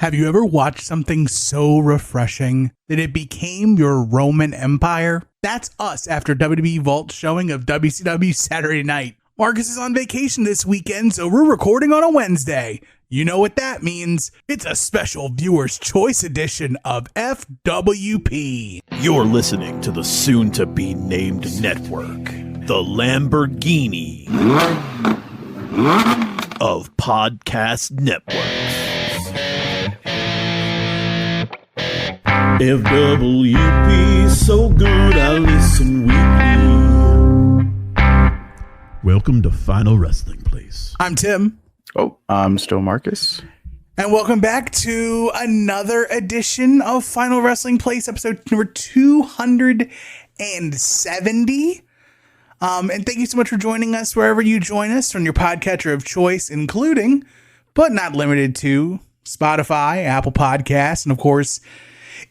Have you ever watched something so refreshing that it became your Roman Empire? That's us after WWE Vault showing of WCW Saturday Night. Marcus is on vacation this weekend, so we're recording on a Wednesday. You know what that means. It's a special viewer's choice edition of FWP. You're listening to the soon-to-be named network, the Lamborghini of podcast networks. FWP, so good I listen weekly. Welcome to Final Wrestling Place. I'm Tim. Oh, I'm still Marcus. And welcome back to another edition of Final Wrestling Place, episode number 270. And thank you so much for joining us wherever you join us on your podcatcher of choice, including, but not limited to, Spotify, Apple Podcasts, and of course,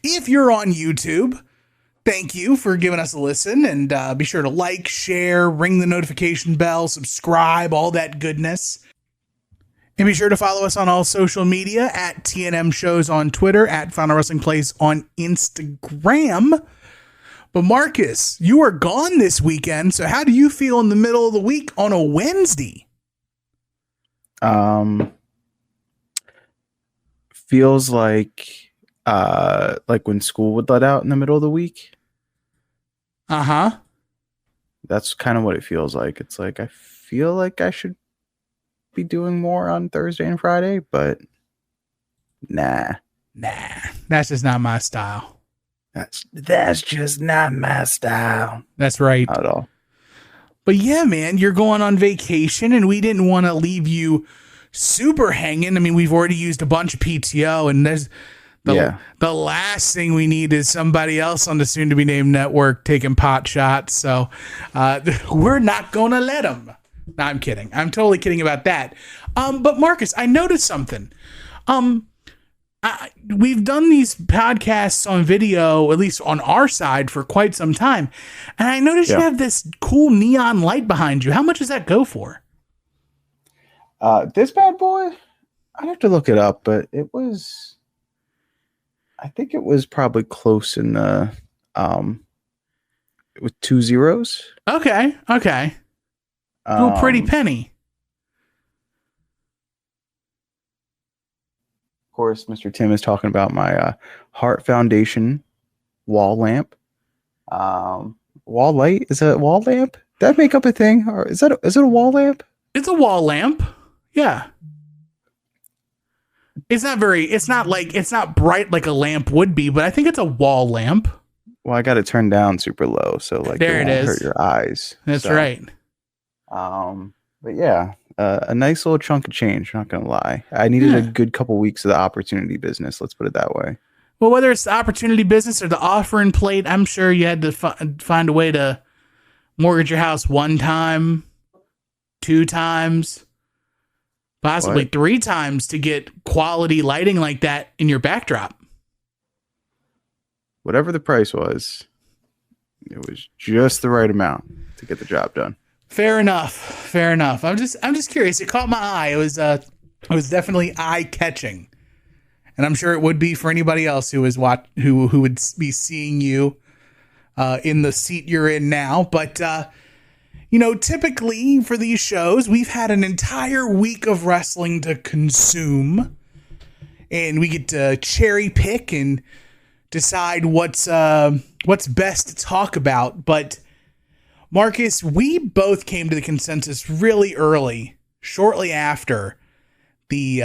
if you're on YouTube, thank you for giving us a listen, and be sure to like, share, ring the notification bell, subscribe, all that goodness. And be sure to follow us on all social media at TNM Shows on Twitter, at Final Wrestling Place on Instagram. But Marcus, you are gone this weekend, so how do you feel in the middle of the week on a Wednesday? Feels like when school would let out in the middle of the week. Uh-huh. That's kind of what it feels like. It's like I feel like I should be doing more on Thursday and Friday, but nah, that's just not my style. That's just not my style. That's right. Not at all. But yeah, man, you're going on vacation, and we didn't want to leave you super hanging. I mean, we've already used a bunch of PTO, and there's the last thing we need is somebody else on the soon-to-be-named network taking pot shots. So we're not going to let them. No, I'm kidding. I'm totally kidding about that. But Marcus, I noticed something. We've done these podcasts on video, at least on our side, for quite some time. And I noticed you have this cool neon light behind you. How much does that go for? This bad boy, I'd have to look it up, but I think it was probably close in the, with 2 zeros. Okay. Cool, pretty penny. Of course, Mr. Tim is talking about my Heart Foundation wall lamp. Wall light? Is it a wall lamp? Did that make up a thing? Or is it a wall lamp? It's a wall lamp. Yeah. It's not bright like a lamp would be, but I think it's a wall lamp. Well, I got it turned down super low, so like there it is. Hurt your eyes. That's right. But yeah, a nice little chunk of change. Not gonna lie, I needed a good couple weeks of the opportunity business. Let's put it that way. Well, whether it's the opportunity business or the offering plate, I'm sure you had to find a way to mortgage your house 1 time, 2 times, possibly 3 times to get quality lighting like that in your backdrop. Whatever the price was, it was just the right amount to get the job done. Fair enough. I'm just curious. It caught my eye. It was definitely eye-catching, and I'm sure it would be for anybody else who would be seeing you in the seat you're in now. But typically for these shows, we've had an entire week of wrestling to consume, and we get to cherry pick and decide what's best to talk about. But Marcus, we both came to the consensus really early, shortly after the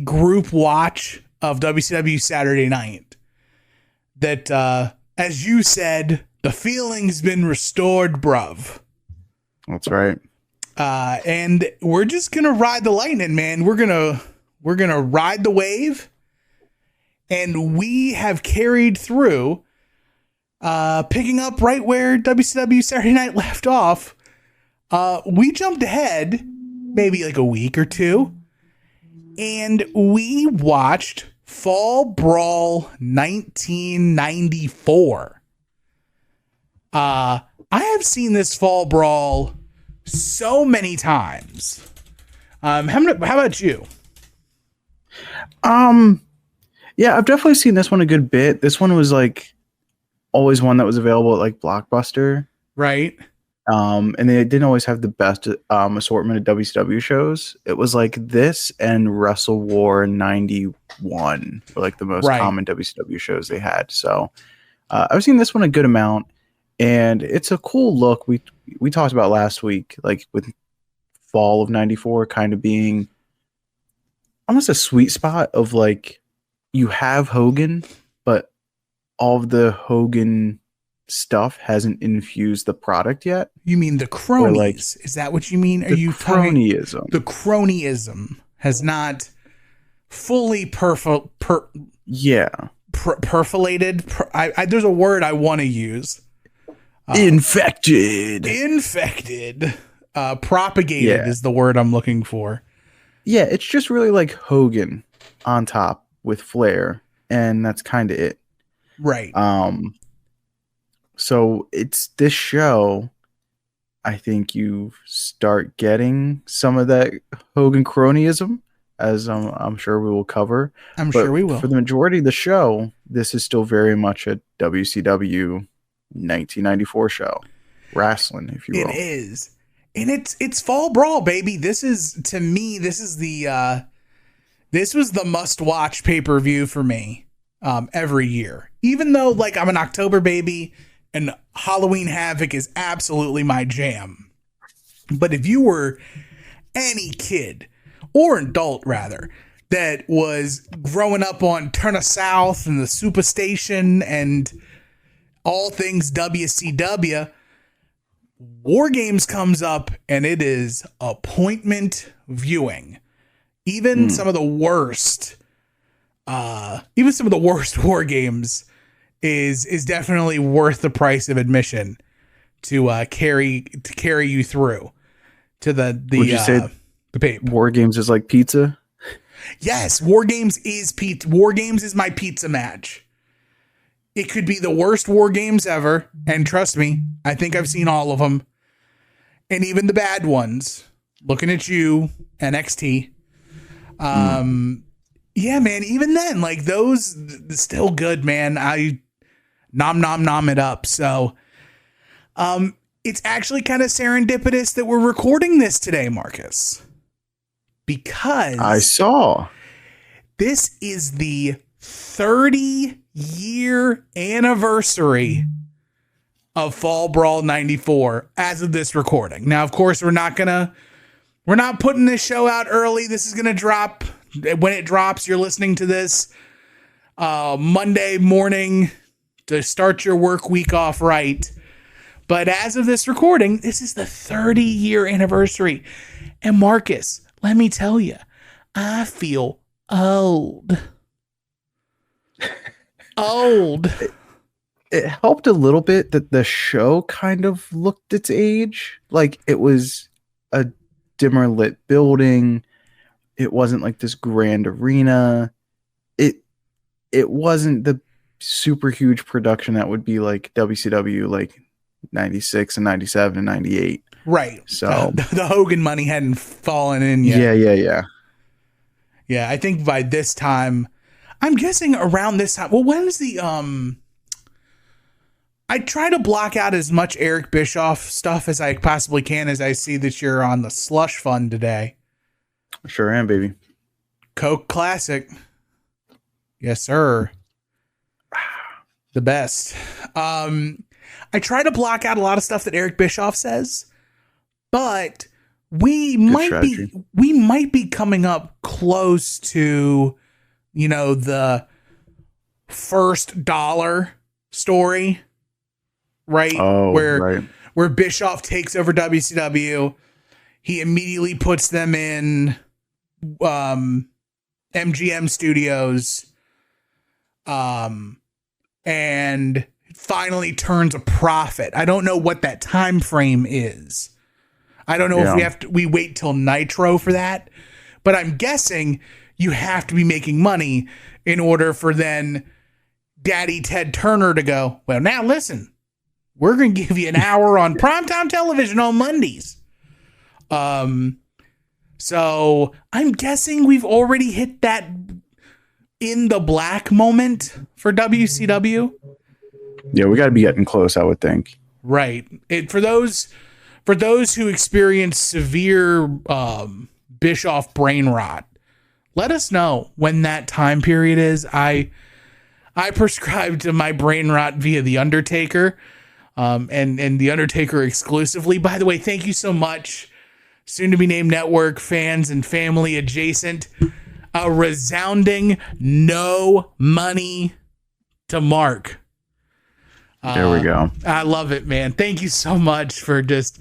group watch of WCW Saturday Night, that as you said, the feeling's been restored, bruv. That's right. And we're just gonna ride the lightning, man. We're gonna ride the wave, and we have carried through. Picking up right where WCW Saturday Night left off, we jumped ahead maybe like a week or 2, and we watched Fall Brawl 1994. I have seen this Fall Brawl so many times. How about you? Yeah, I've definitely seen this one a good bit. This one was like always one that was available at like Blockbuster. Right. And they didn't always have the best assortment of WCW shows. It was like this and Wrestle War 91 were like the most Right. common WCW shows they had. So I've seen this one a good amount, and it's a cool look. We talked about last week, like with fall of 94 kind of being almost a sweet spot of like you have Hogan, but all of the Hogan stuff hasn't infused the product yet. You mean the cronies? Is that what you mean? Are you cronyism? The cronyism has not fully perfilated. There's a word I want to use. Infected. Propagated is the word I'm looking for. Yeah, it's just really like Hogan on top with Flair, and that's kind of it. Right. So it's this show, I think you start getting some of that Hogan cronyism, as I'm sure we will cover. I'm sure we will. For the majority of the show, this is still very much a WCW 1994 show. Wrestling, if you will. It is. And it's Fall Brawl, baby. This was the must-watch pay-per-view for me every year. Even though, like, I'm an October baby and Halloween Havoc is absolutely my jam. But if you were any kid, or adult rather, that was growing up on Turner South and the Superstation and all things WCW, WarGames comes up and it is appointment viewing. Even some of the worst War Games is definitely worth the price of admission to carry you through to the Would you say the pape. War Games is like pizza? Yes, War Games is pizza. War Games is my pizza match. It could be the worst War Games ever, and trust me, I think I've seen all of them, and even the bad ones. Looking at you, NXT. Yeah, man, even then, like, those still good, man. I nom it up. So it's actually kind of serendipitous that we're recording this today, Marcus, because I saw this is the 30-year anniversary of Fall Brawl 94 as of this recording. Now, of course, we're not putting this show out early. This is going to drop when it drops. You're listening to this Monday morning to start your work week off right. But as of this recording, this is the 30-year anniversary. And Marcus, let me tell you, I feel old. it helped a little bit that the show kind of looked its age. Like, it was a dimmer lit building. It wasn't like this grand arena. It wasn't the super huge production that would be like WCW, like 96 and 97 and 98. Right. So the Hogan money hadn't fallen in yet. Yeah. I think by this time, I'm guessing around this time. Well, when is the I try to block out as much Eric Bischoff stuff as I possibly can, as I see that you're on the slush fund today. Sure am, baby. Coke Classic. Yes, sir. The best. I try to block out a lot of stuff that Eric Bischoff says, but we might be coming up close to, the first dollar story, right? Oh, where Bischoff takes over WCW. He immediately puts them in MGM Studios, and finally turns a profit. I don't know what that time frame is. I don't know if we wait till Nitro for that, but I'm guessing you have to be making money in order for then Daddy Ted Turner to go, well, now listen, we're going to give you an hour on primetime television on Mondays. So I'm guessing we've already hit that in the black moment for WCW. Yeah, we got to be getting close, I would think. Right. For those who experience severe Bischoff brain rot, let us know when that time period is. I prescribed to my brain rot via The Undertaker, and The Undertaker exclusively. By the way, thank you so much, soon to be named network fans and family adjacent. A resounding no money to Mark. There we go. I love it, man. Thank you so much for just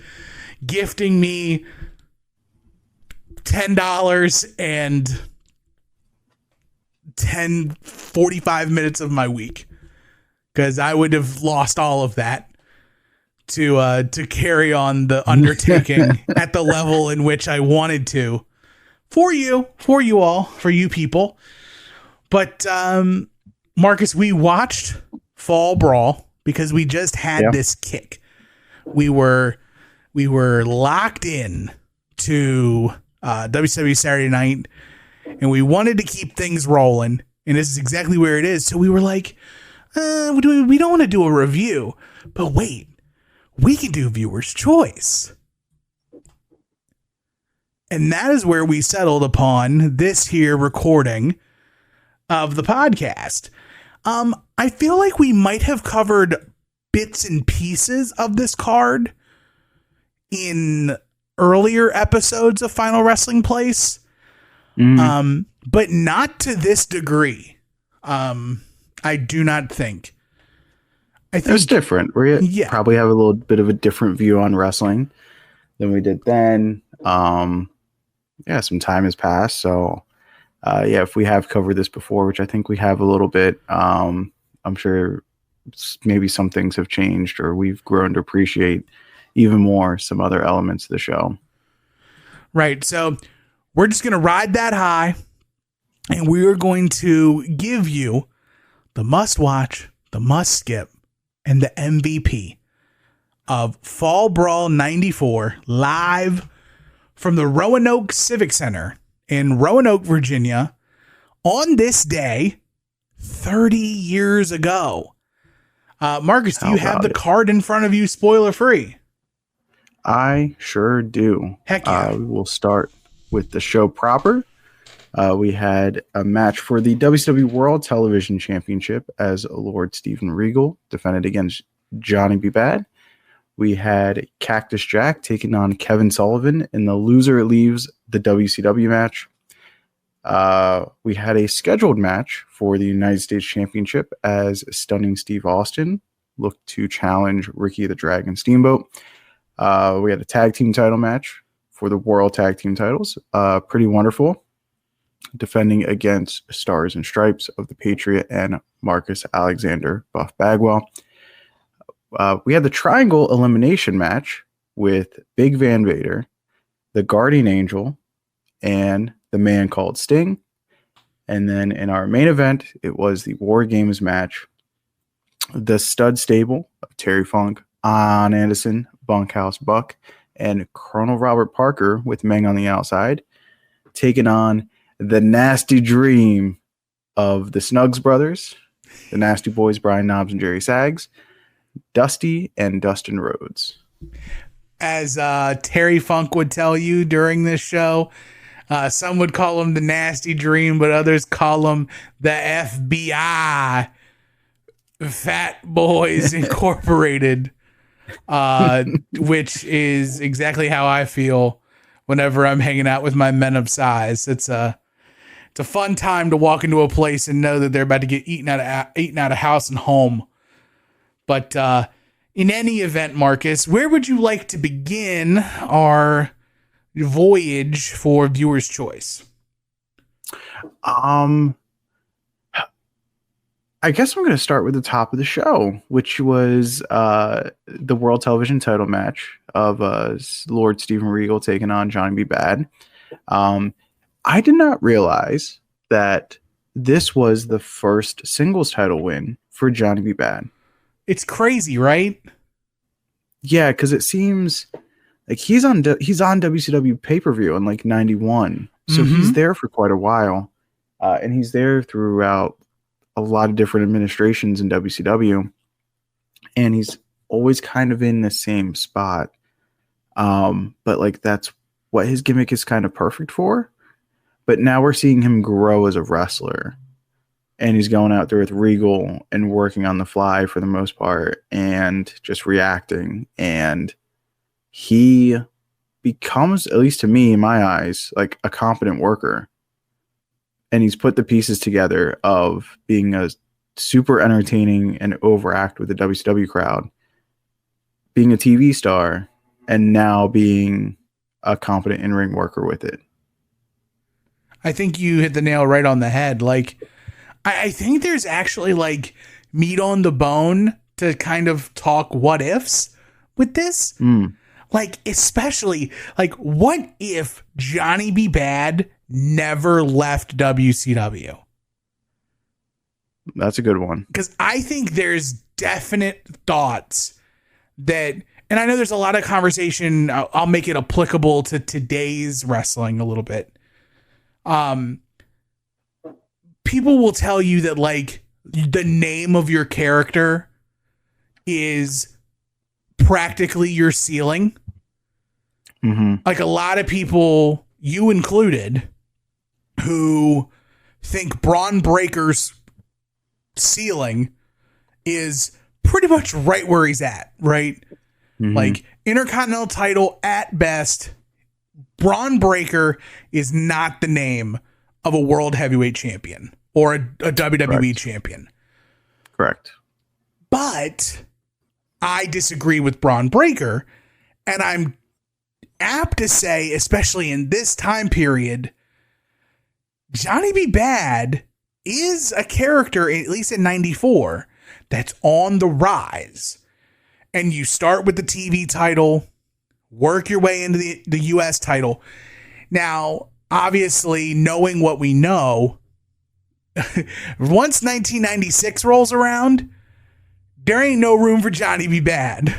gifting me $10 and 45 minutes of my week, because I would have lost all of that to carry on the undertaking at the level in which I wanted to for you all, for you people. But Marcus, we watched Fall Brawl because we just had this kick. We were locked in to WCW Saturday Night, and we wanted to keep things rolling, and this is exactly where it is. So we were like, we don't want to do a review, but wait, we can do viewer's choice. And that is where we settled upon this here recording of the podcast. I feel like we might have covered bits and pieces of this card in earlier episodes of Final Wrestling Place. But not to this degree. I do not think. I think it's different. We probably have a little bit of a different view on wrestling than we did then. Some time has passed. So, if we have covered this before, which I think we have a little bit, I'm sure maybe some things have changed, or we've grown to appreciate even more some other elements of the show. Right. So we're just going to ride that high, and we are going to give you the must watch, the must skip, and the MVP of Fall Brawl 94 live from the Roanoke Civic Center in Roanoke, Virginia, on this day 30 years ago. Marcus, do you have the card in front of you, spoiler free? I sure do. Heck yeah. We will start with the show proper. We had a match for the WCW World Television Championship as Lord Steven Regal defended against Johnny B. Bad. We had Cactus Jack taking on Kevin Sullivan, and the loser leaves the WCW match. We had a scheduled match for the United States Championship as Stunning Steve Austin looked to challenge Ricky the Dragon Steamboat. We had a tag team title match for the World Tag Team titles. Pretty Wonderful defending against Stars and Stripes of the Patriot and Marcus Alexander Buff Bagwell. We had the Triangle Elimination match with Big Van Vader, the Guardian Angel, and the Man Called Sting. And then in our main event, it was the War Games match. The Stud Stable of Terry Funk, Arn Anderson, Bunkhouse Buck, and Colonel Robert Parker with Meng on the outside, taking on the Nasty Dream of the Snuggs Brothers, the Nasty Boys, Brian Knobbs and Jerry Sags, Dusty and Dustin Rhodes. As Terry Funk would tell you during this show, some would call him the Nasty Dream, but others call him the FBI, Fat Boys Incorporated, which is exactly how I feel whenever I'm hanging out with my men of size. It's a fun time to walk into a place and know that they're about to get eaten out of house and home. But in any event, Marcus, where would you like to begin our voyage for viewer's choice? I guess I'm going to start with the top of the show, which was the World Television title match of Lord Steven Regal taking on Johnny B. Bad. I did not realize that this was the first singles title win for Johnny B. Bad. It's crazy, right? Yeah, because it seems like he's on WCW pay-per-view in like 91. So he's there for quite a while. And he's there throughout a lot of different administrations in WCW. And he's always kind of in the same spot. But like that's what his gimmick is kind of perfect for. But now we're seeing him grow as a wrestler. And he's going out there with Regal and working on the fly for the most part and just reacting. And he becomes, at least to me, in my eyes, like a competent worker. And he's put the pieces together of being a super entertaining and overact with the WCW crowd, being a TV star, and now being a competent in-ring worker with it. I think you hit the nail right on the head. Like, I think there's actually like meat on the bone to kind of talk what ifs with this. Like, especially like, what if Johnny B. Bad never left WCW? That's a good one. Because I think there's definite thoughts that, and I know there's a lot of conversation. I'll make it applicable to today's wrestling a little bit. People will tell you that like the name of your character is practically your ceiling. Like a lot of people, you included, who think Braun Breaker's ceiling is pretty much right where he's at, right? Like Intercontinental title at best. Braun Breaker is not the name of a world heavyweight champion or a WWE champion. Correct. But I disagree with Braun Breaker, and I'm apt to say, especially in this time period, Johnny B. Bad is a character, at least in 94, that's on the rise. And you start with the TV title, work your way into the US title. Now, obviously, knowing what we know, once 1996 rolls around, there ain't no room for Johnny B. Bad.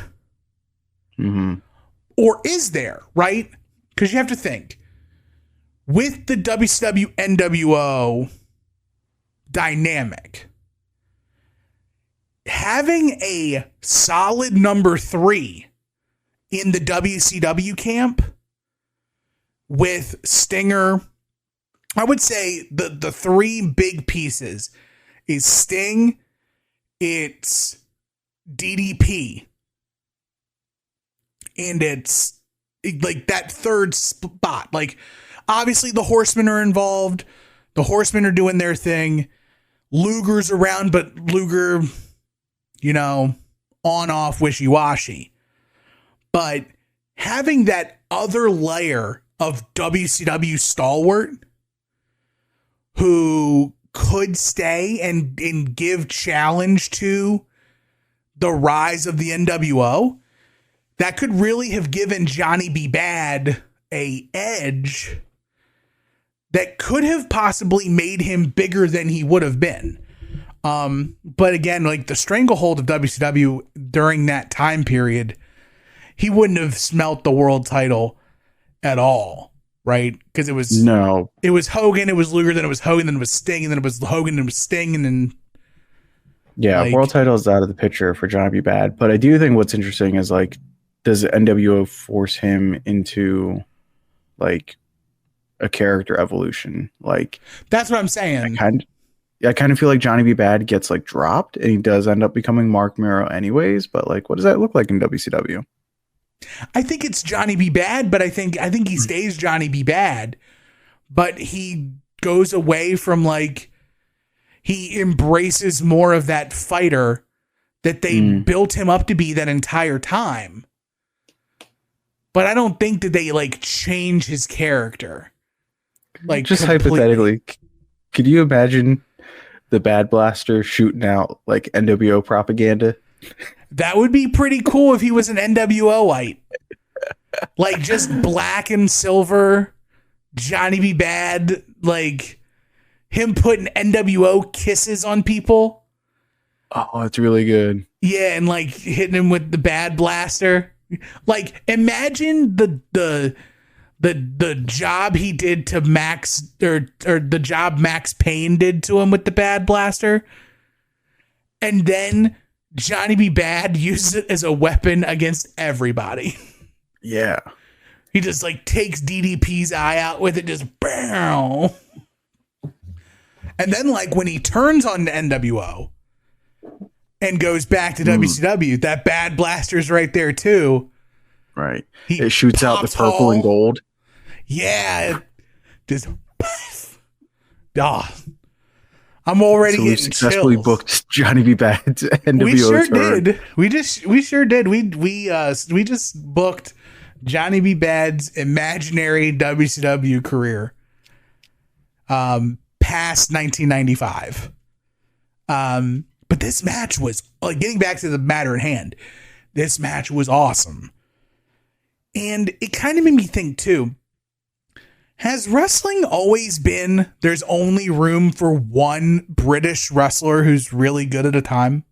Or is there, right? Because you have to think, with the WCW NWO dynamic, having a solid number 3 in the WCW camp with Stinger, I would say the 3 big pieces is Sting, it's DDP, and it's like that third spot. Like, obviously the Horsemen are involved. The Horsemen are doing their thing. Luger's around, but Luger, you know, on, off, wishy-washy. But having that other layer of WCW stalwart who could stay and give challenge to the rise of the NWO, that could really have given Johnny B. Bad a edge that could have possibly made him bigger than he would have been. But again, like the stranglehold of WCW during that time period, he wouldn't have smelt the world title at all, right? Because it was Hogan, it was Luger, then it was Hogan, then it was Sting, and then it was Hogan, and it was Sting, and then world title is out of the picture for Johnny B. Bad. But I do think what's interesting is like, does the NWO force him into like a character evolution? Like, that's what I'm saying. I kind of feel like Johnny B. Bad gets like dropped and he does end up becoming Mark Miro anyways. But like, what does that look like in WCW? I think it's Johnny B. Bad, but I think he stays Johnny B. Bad, but he goes away from like, he embraces more of that fighter that they built him up to be that entire time. But I don't think that they like change his character. Like, just completely. Hypothetically, could you imagine the Bad Blaster shooting out like NWO propaganda? That would be pretty cool if he was an NWO-ite. Like just black and silver, Johnny B. Bad, like him putting NWO kisses on people. Oh, that's really good. Yeah, and like hitting him with the Bad Blaster. Like, imagine the the job he did to Max, or the job Max Payne did to him with the Bad Blaster, and then Johnny B. Bad uses it as a weapon against everybody. Yeah. He just like takes DDP's eye out with it, just bow. And then like when he turns on the NWO and goes back to WCW, that Bad Blaster's right there too. Right. It shoots out the purple and gold. Yeah. Just I'm already getting successfully chills. booked Johnny B. Bad's NWO We sure turn. did. We sure did. We just booked Johnny B. Bad's imaginary WCW career. Past 1995. But this match was, like, getting back to the matter at hand, this match was awesome. And it kind of made me think too, has wrestling always been there's only room for one British wrestler who's really good at a time?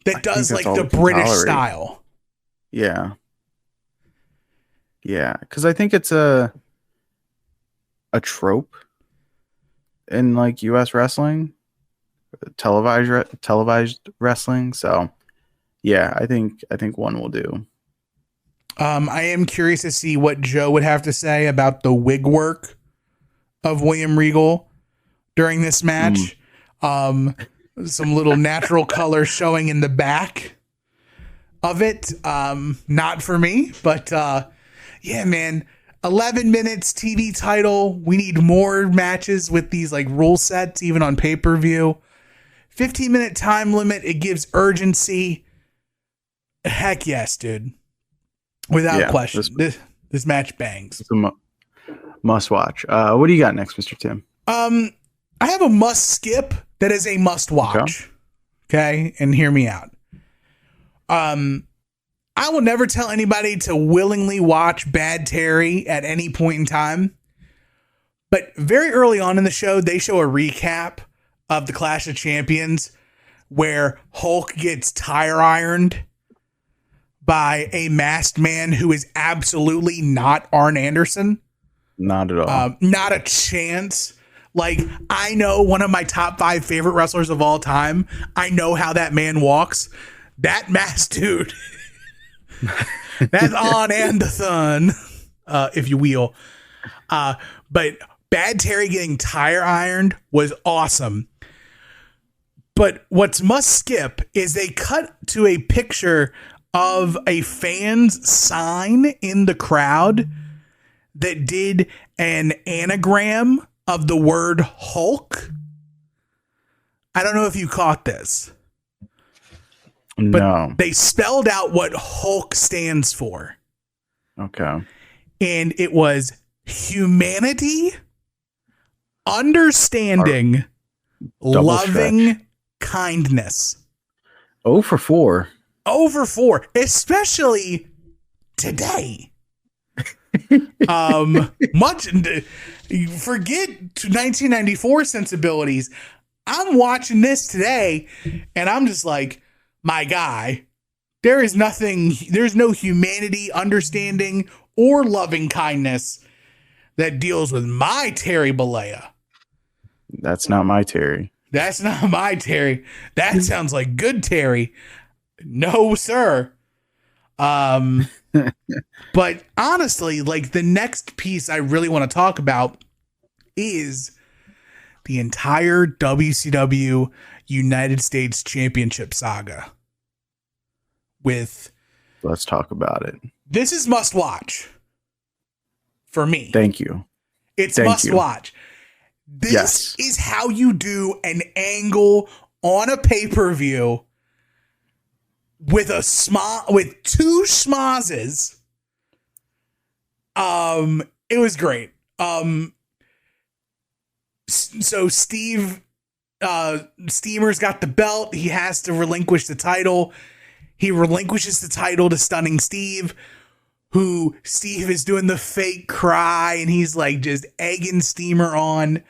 That does like the British style. Yeah. Yeah. Because I think it's a trope in like US wrestling, televised wrestling. So yeah, I think one will do. I am curious to see what Joe would have to say about the wig work of William Regal during this match. Some little natural color showing in the back of it. Not for me, but yeah, man. 11 minutes TV title. We need more matches with these like rule sets, even on pay-per-view. 15-minute time limit. It gives urgency. Heck yes, dude. Without question. This match bangs. It's a must watch. What do you got next, Mr. Tim? I have a must skip that is a must watch. Okay? And hear me out. I will never tell anybody to willingly watch Bad Terry at any point in time. But very early on in the show, they show a recap of the Clash of Champions where Hulk gets tire ironed by a masked man who is absolutely not Arn Anderson. Not at all. Not a chance. Like, I know one of my top 5 favorite wrestlers of all time. I know how that man walks. That masked dude. That's on and the sun, if you will. But Bad Terry getting tire ironed was awesome. But what's must skip is they cut to a picture of a fan's sign in the crowd that did an anagram of the word Hulk. I don't know if you caught this. But no. They spelled out what Hulk stands for. Okay. And it was humanity, understanding, loving kindness. 0 for 4. 0 for 4, especially today. Much forget 1994 sensibilities. I'm watching this today and I'm just like, my guy, there's no humanity, understanding, or loving kindness that deals with my Terry Bollea. That's not my Terry. That's not my Terry. That sounds like good Terry. No, sir. But honestly, like the next piece I really want to talk about is the entire WCW United States Championship saga. Let's talk about it. This is must watch for me. Thank you. It's must watch. This is how you do an angle on a pay-per-view with with 2 schmozzes. It was great. So Steamer's got the belt. He has to relinquish the title. He relinquishes the title to Stunning Steve, who Steve is doing the fake cry, and he's like just egging Steamer on.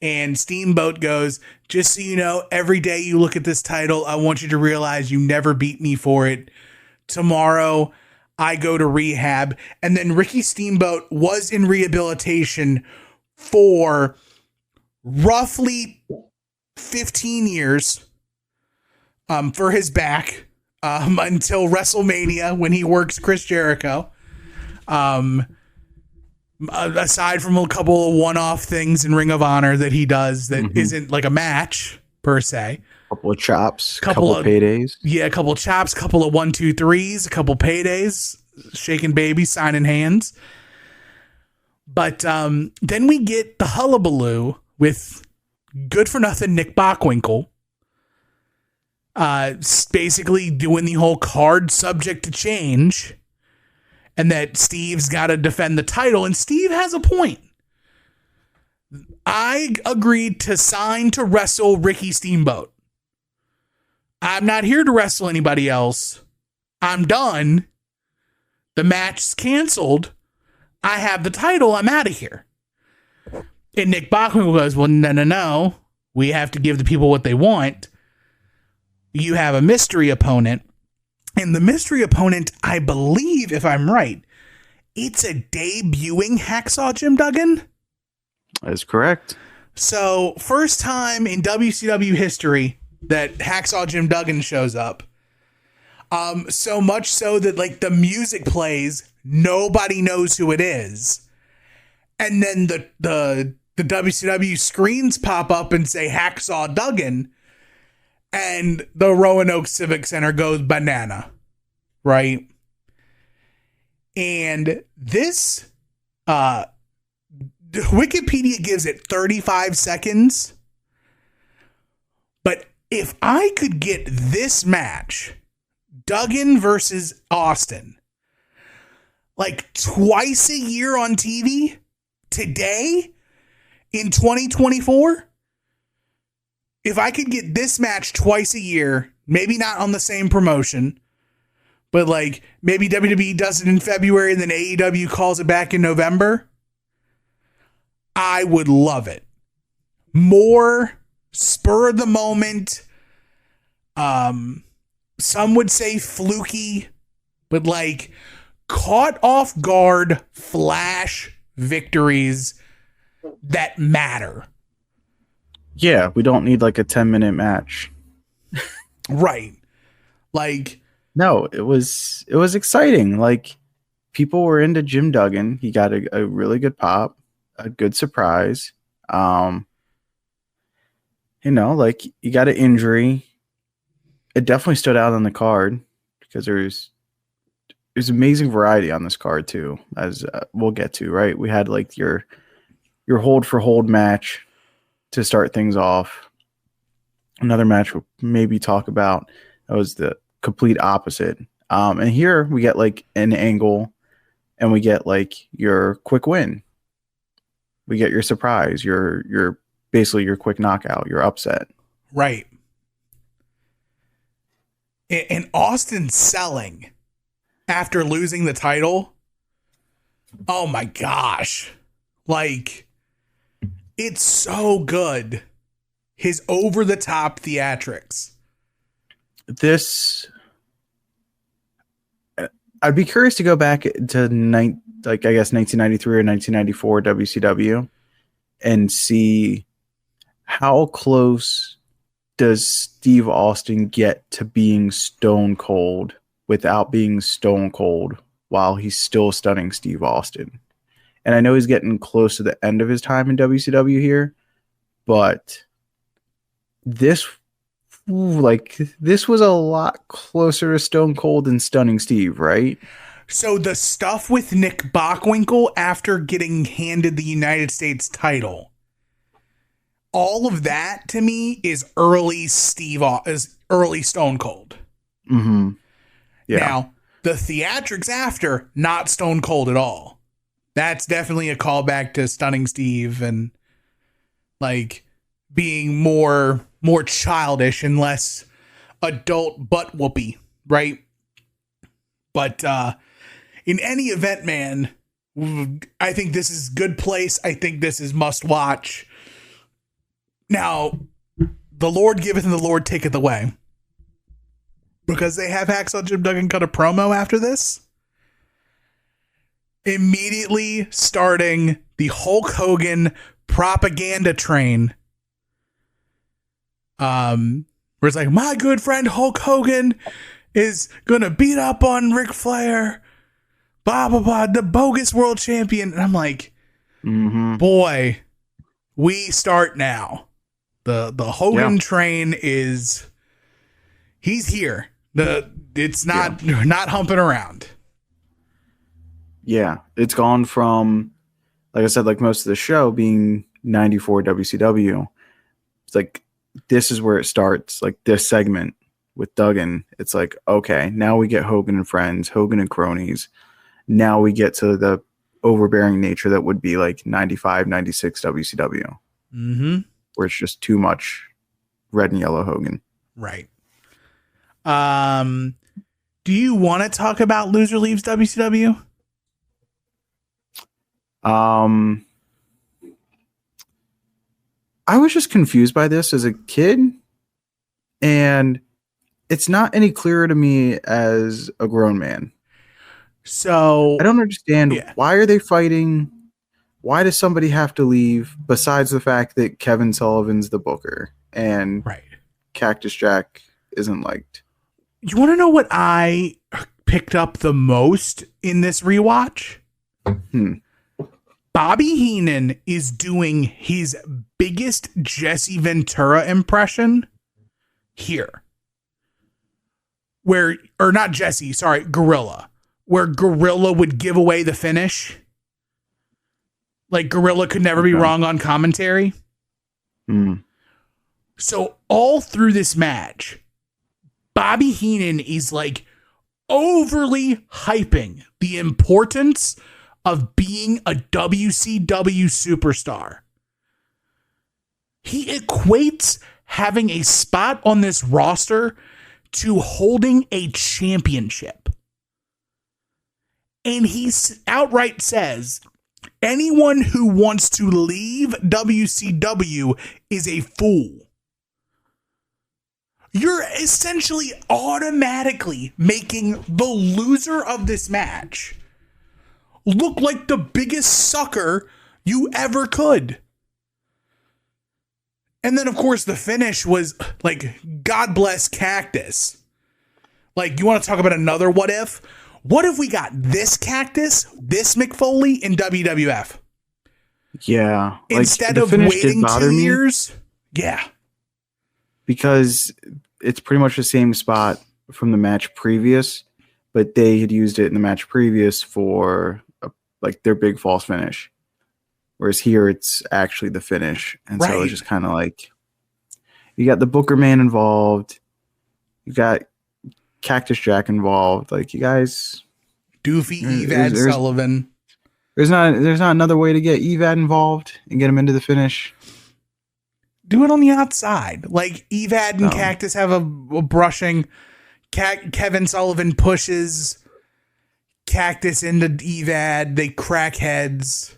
And Steamboat goes, just so you know, every day you look at this title, I want you to realize you never beat me for it. Tomorrow, I go to rehab. And then Ricky Steamboat was in rehabilitation for roughly 15 years for his back until WrestleMania when he works Chris Jericho. Aside from a couple of one-off things in Ring of Honor that he does that isn't like a match per se. Couple of chops, couple of paydays. Yeah, a couple of chops, couple of 1, 2, 3s, a couple paydays, shaking babies, signing hands. But then we get the hullabaloo with good for nothing Nick Bockwinkel. Basically doing the whole card subject to change. And that Steve's got to defend the title. And Steve has a point. I agreed to sign to wrestle Ricky Steamboat. I'm not here to wrestle anybody else. I'm done. The match's canceled. I have the title. I'm out of here. And Nick Bachman goes, well, no. We have to give the people what they want. You have a mystery opponent. And the mystery opponent, I believe, if I'm right, it's a debuting Hacksaw Jim Duggan. That is correct. So, first time in WCW history that Hacksaw Jim Duggan shows up. So much so that like the music plays, nobody knows who it is. And then the WCW screens pop up and say Hacksaw Duggan. And the Roanoke Civic Center goes banana, right? And this, Wikipedia gives it 35 seconds. But if I could get this match, Duggan versus Austin, like twice a year on TV, today, in 2024, if I could get this match twice a year, maybe not on the same promotion, but like maybe WWE does it in February and then AEW calls it back in November, I would love it. More spur of the moment. Some would say fluky, but like caught off guard flash victories that matter. Yeah, we don't need like a 10-minute match. Right. Like, no, it was exciting. Like, people were into Jim Duggan. He got a really good pop, a good surprise. Like you got an injury. It definitely stood out on the card because there's amazing variety on this card too, as we'll get to, right? We had like your hold for hold match to start things off. Another match we'll maybe talk about, that was the complete opposite. And here we get like an angle and we get like your quick win. We get your surprise, your basically your quick knockout, your upset. Right. And Austin selling after losing the title. Oh my gosh. Like, it's so good. His over-the-top theatrics. I'd be curious to go back to 1993 or 1994 WCW and see how close does Steve Austin get to being Stone Cold without being Stone Cold while he's still stunning Steve Austin. And I know he's getting close to the end of his time in WCW here, but this was a lot closer to Stone Cold than stunning Steve, right? So the stuff with Nick Bockwinkel after getting handed the United States title, all of that to me is early early Stone Cold. Mm-hmm. Yeah. Now, the theatrics after, not Stone Cold at all. That's definitely a callback to Stunning Steve and like being more childish and less adult butt whoopee, right? But in any event, man, I think this is good place. I think this is must watch. Now, the Lord giveth and the Lord taketh away. Because they have Hacksaw Jim Duggan cut a promo after this. immediately starting the Hulk Hogan propaganda train. Where it's like, my good friend Hulk Hogan is gonna beat up on Ric Flair, blah blah blah, the bogus world champion. And I'm like, boy, we start now. The Hogan train is, he's here. It's not humping around. Yeah, it's gone from, like I said, like most of the show being 94 WCW. It's like, this is where it starts. Like this segment with Duggan, it's like, okay, now we get Hogan and friends, Hogan and cronies. Now we get to the overbearing nature that would be like 95, 96 WCW. Where it's just too much red and yellow Hogan. Right. Do you want to talk about Loser Leaves WCW? I was just confused by this as a kid, and it's not any clearer to me as a grown man. So I don't understand why are they fighting? Why does somebody have to leave besides the fact that Kevin Sullivan's the booker and Cactus Jack isn't liked? You want to know what I picked up the most in this rewatch? Bobby Heenan is doing his biggest Jesse Ventura impression here. Gorilla. Where Gorilla would give away the finish. Like Gorilla could never be wrong on commentary. So all through this match, Bobby Heenan is like overly hyping the importance of being a WCW superstar. He equates having a spot on this roster to holding a championship. And he outright says, anyone who wants to leave WCW is a fool. You're essentially automatically making the loser of this match look like the biggest sucker you ever could. And then, of course, the finish was like, God bless Cactus. Like, you want to talk about another what if? What if we got this Cactus, this Mick Foley in WWF? Yeah. Instead of waiting 2 years? Yeah. Because it's pretty much the same spot from the match previous, but they had used it in the match previous for like their big false finish. Whereas here it's actually the finish. And so it's just kind of like, you got the Booker man involved. You got Cactus Jack involved. Like, you guys. Doofy Evad Sullivan. There's not another way to get Evad involved and get him into the finish. Do it on the outside. Like, Evad and Cactus have a brushing. Kevin Sullivan pushes Cactus into Evad. They crack heads.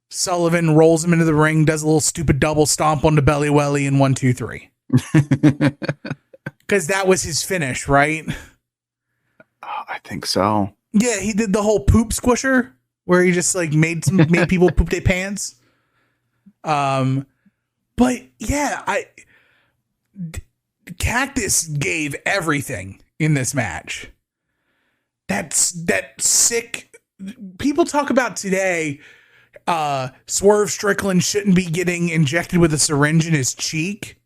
Sullivan rolls him into the ring, does a little stupid double stomp on the belly welly in 1, 2, 3. Because that was his finish, right? I think so. Yeah, he did the whole poop squisher where he just like made people poop their pants. But yeah, Cactus gave everything in this match. That sick. People talk about today. Swerve Strickland shouldn't be getting injected with a syringe in his cheek.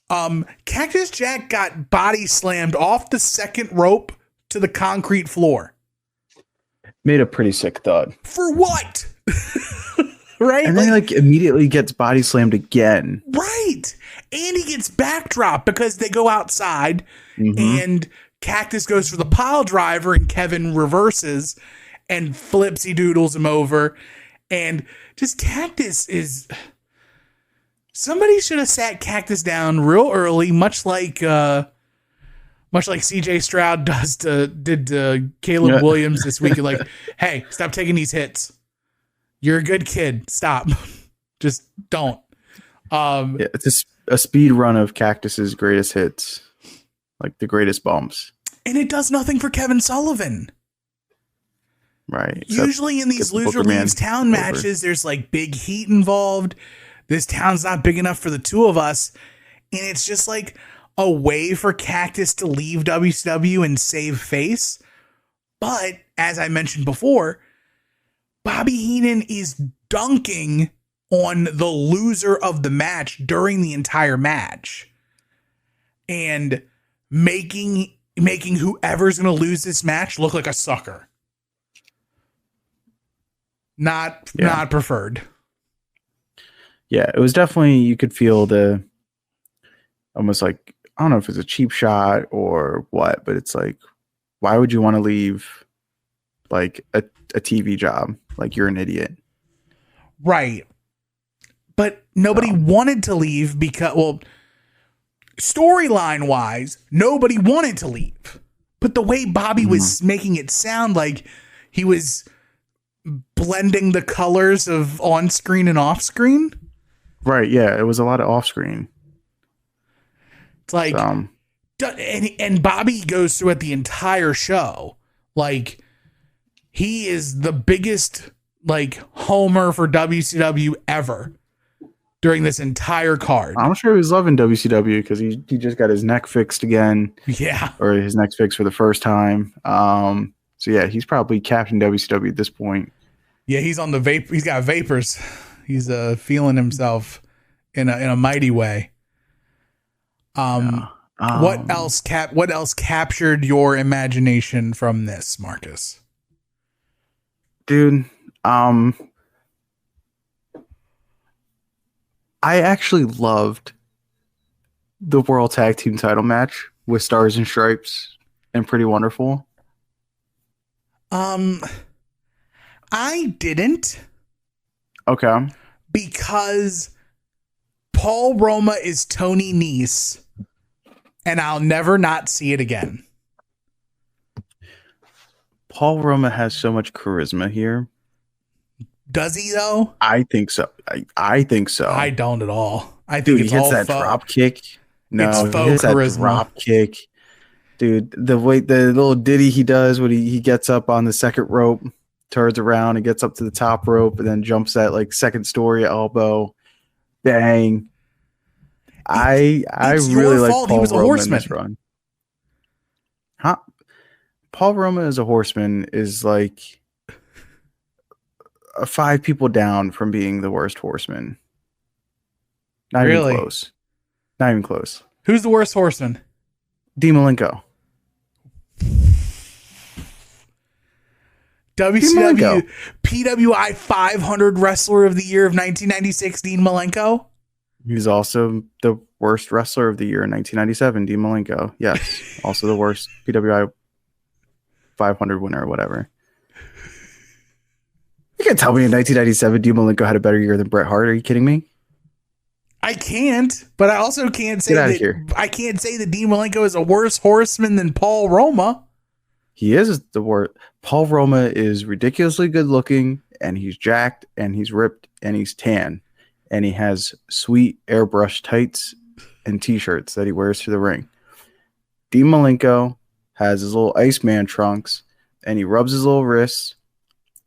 Cactus Jack got body slammed off the second rope to the concrete floor. Made a pretty sick thud. For what? Right? And then he like immediately gets body slammed again. Right. And he gets backdrop because they go outside and Cactus goes for the pile driver and Kevin reverses and flipsy doodles him over. And just Cactus is... Somebody should have sat Cactus down real early, much like CJ Stroud did to Caleb Williams this week. Like, hey, stop taking these hits. You're a good kid. Stop. Just don't. It's a speed run of Cactus's greatest hits, like the greatest bumps. And it does nothing for Kevin Sullivan. Right. Usually in these loser leaves town matches, there's like big heat involved. This town's not big enough for the two of us. And it's just like a way for Cactus to leave WCW and save face. But as I mentioned before, Bobby Heenan is dunking on the loser of the match during the entire match and making whoever's going to lose this match look like a sucker. Not preferred. Yeah, it was definitely, you could feel the almost like, I don't know if it's a cheap shot or what, but it's like, why would you want to leave like a TV job? Like, you're an idiot. Right. But nobody wanted to leave because, well, storyline wise, nobody wanted to leave. But the way Bobby was making it sound like he was blending the colors of on screen and off screen. Right. Yeah. It was a lot of off screen. It's like, and Bobby goes through it the entire show. Like, he is the biggest like homer for WCW ever during this entire card. I'm sure he was loving WCW because he just got his neck fixed again. Yeah. Or his neck fixed for the first time. So yeah, he's probably captain WCW at this point. Yeah, he's on the vape. He's got vapors. He's feeling himself in a mighty way. What else captured your imagination from this, Marcus? Dude, I actually loved the World Tag Team title match with Stars and Stripes and Pretty Wonderful. I didn't. Okay. Because Paul Roma is Tony Nese, and I'll never not see it again. Paul Roma has so much charisma here. Does he though? I think so. I think so. I don't at all. I think he hits that drop kick. No, it's he faux hits charisma. That drop kick. Dude, the little ditty he does when he gets up on the second rope, turns around and gets up to the top rope and then jumps that like second story elbow. Bang. I really like Paul Roma in this run. Huh? Paul Roma as a horseman is like 5 people down from being the worst horseman. Not even close. Not even close. Who's the worst horseman? Dean Malenko. WCW PWI 500 Wrestler of the Year of 1996, Dean Malenko. He's also the worst wrestler of the year in 1997, Dean Malenko. Yes. Also the worst PWI 500 winner or whatever. You can't tell me in 1997 Dean Malenko had a better year than Bret Hart. Are you kidding me? I can't, but I also can't say I can't say that Dean Malenko is a worse horseman than Paul Roma. He is the worst. Paul Roma is ridiculously good looking, and he's jacked, and he's ripped, and he's tan, and he has sweet airbrush tights and t-shirts that he wears to the ring. Dean Malenko has his little Iceman trunks, and he rubs his little wrists,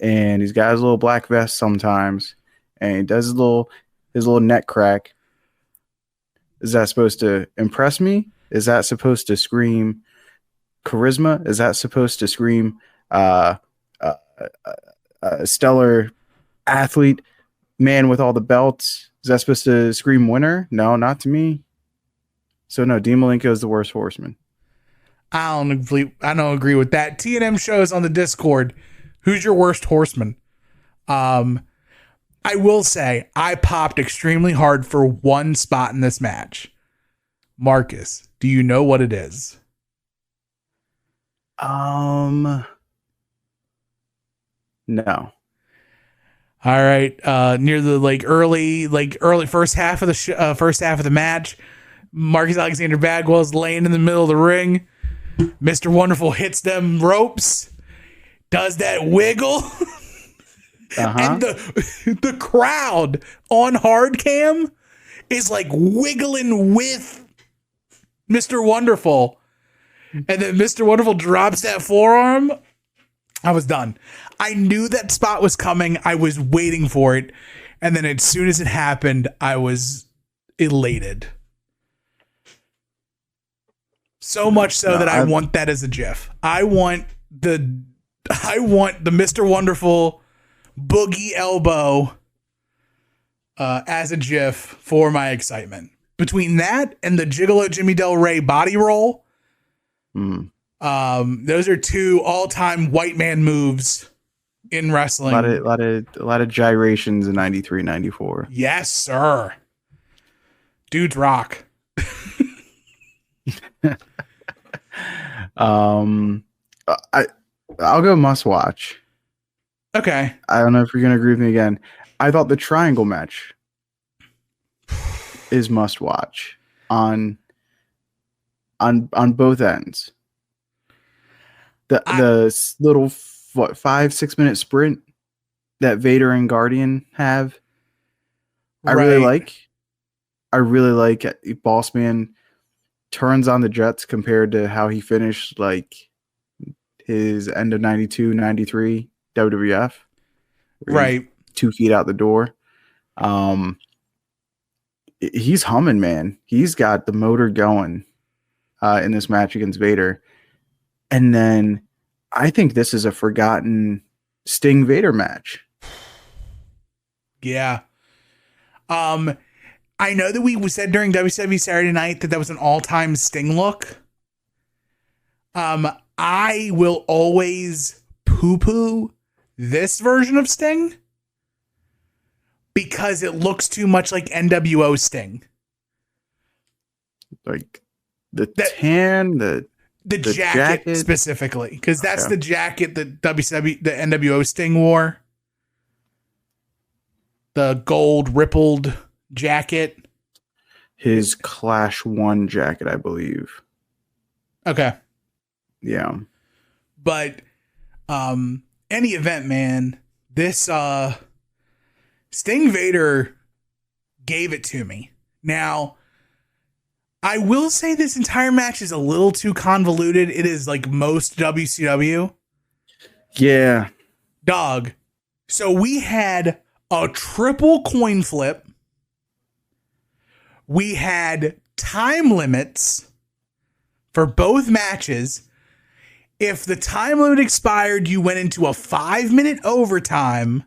and he's got his little black vest sometimes, and he does his little neck crack. Is that supposed to impress me? Is that supposed to scream charisma? Is that supposed to scream stellar athlete, man with all the belts? Is that supposed to scream winner? No, not to me. So no, Dean Malenko is the worst horseman. I don't agree with that. T&M shows on the Discord. Who's your worst horseman? I will say I popped extremely hard for one spot in this match. Marcus, do you know what it is? No. All right. Near the early first half of the match, Marcus Alexander Bagwell's laying in the middle of the ring. Mr. Wonderful hits them ropes, does that wiggle, and the crowd on hard cam is like wiggling with Mr. Wonderful. And then Mr. Wonderful drops that forearm. I was done. I knew that spot was coming. I was waiting for it. And then as soon as it happened, I was elated. So much so that I want that as a GIF. I want the Mr. Wonderful boogie elbow as a GIF for my excitement. Between that and the Gigolo Jimmy Del Rey body roll, those are two all-time white man moves in wrestling. A lot of gyrations in 93, 94. Yes, sir. Dudes rock. I'll go must watch. Okay. I don't know if you're gonna agree with me again. I thought the triangle match is must watch on both ends. The little 5-6 minute sprint that Vader and Guardian have, I really like Boss Man turns on the Jets compared to how he finished like his end of 92, 93 WWF. Right. 2 feet out the door. He's humming, man. He's got the motor going in this match against Vader. And then I think this is a forgotten Sting Vader match. Yeah. I know that we said during WCW Saturday Night that was an all-time Sting look. I will always poo-poo this version of Sting because it looks too much like NWO Sting. Like the tan, the jacket specifically, because that's the jacket that the NWO Sting wore. The gold rippled jacket. His Clash 1 jacket, I believe. Okay. Yeah. But any event, man, this Sting Vader gave it to me. Now, I will say this entire match is a little too convoluted. It is like most WCW. Yeah. Dog. So we had a triple coin flip. We had time limits for both matches. If the time limit expired, you went into a 5-minute overtime.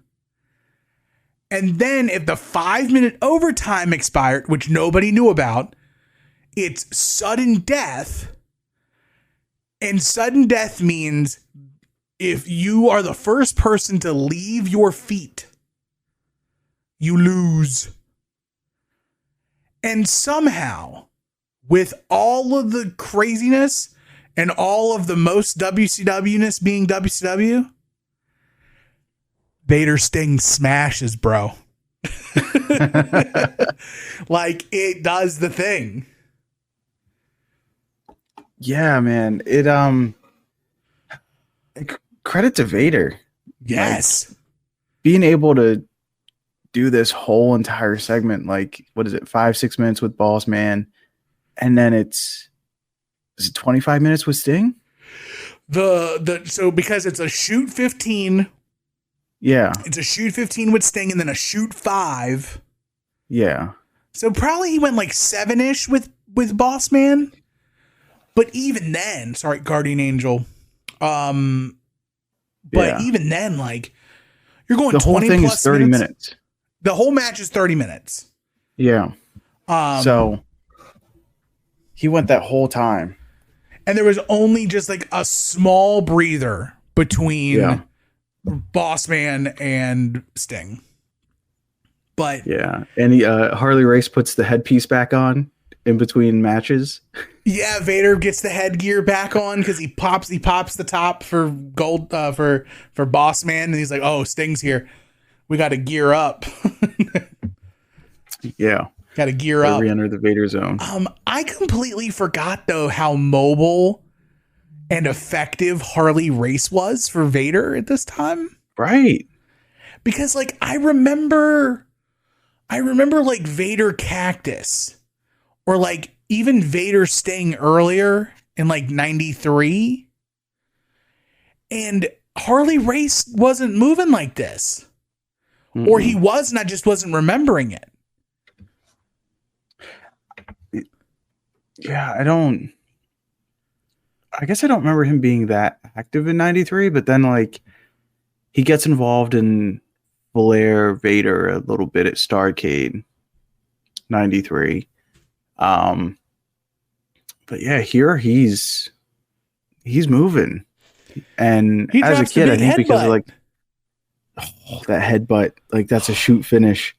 And then if the 5-minute overtime expired, which nobody knew about, it's sudden death. And sudden death means if you are the first person to leave your feet, you lose. And somehow, with all of the craziness and all of the most WCW-ness being WCW, Vader Sting smashes, bro. Like, it does the thing. Yeah, man. Credit to Vader. Yes. Like, being able to do this whole entire segment, like, what is it, 5-6 minutes with Boss Man, and then is it 25 minutes with Sting? So because it's a shoot 15. Yeah. It's a shoot 15 with Sting and then a shoot 5. Yeah. So probably he went like 7-ish with Boss Man. But even then, sorry, Guardian Angel. But even then, like, you're going 20 plus minutes. The whole thing is 30 minutes. The whole match is 30 minutes. Yeah. So he went that whole time. And there was only just like a small breather between Boss Man and Sting. But yeah. And Harley Race puts the headpiece back on in between matches. Yeah, Vader gets the headgear back on because he pops the top for gold for Boss Man, and he's like, "Oh, Sting's here. We got to gear up." Yeah, got to gear up. Re-enter the Vader zone. I completely forgot though how mobile and effective Harley Race was for Vader at this time. Right. Because like I remember like Vader Cactus or like even Vader Sting earlier in like 93. And Harley Race wasn't moving like this. Or he was, and I just wasn't remembering it. Yeah, I guess I don't remember him being that active in 93, but then like he gets involved in Flair Vader a little bit at Starrcade 93. But yeah, here he's moving. And He as a drops the kid, I big think because headbutt. of like that headbutt, like that's a shoot finish.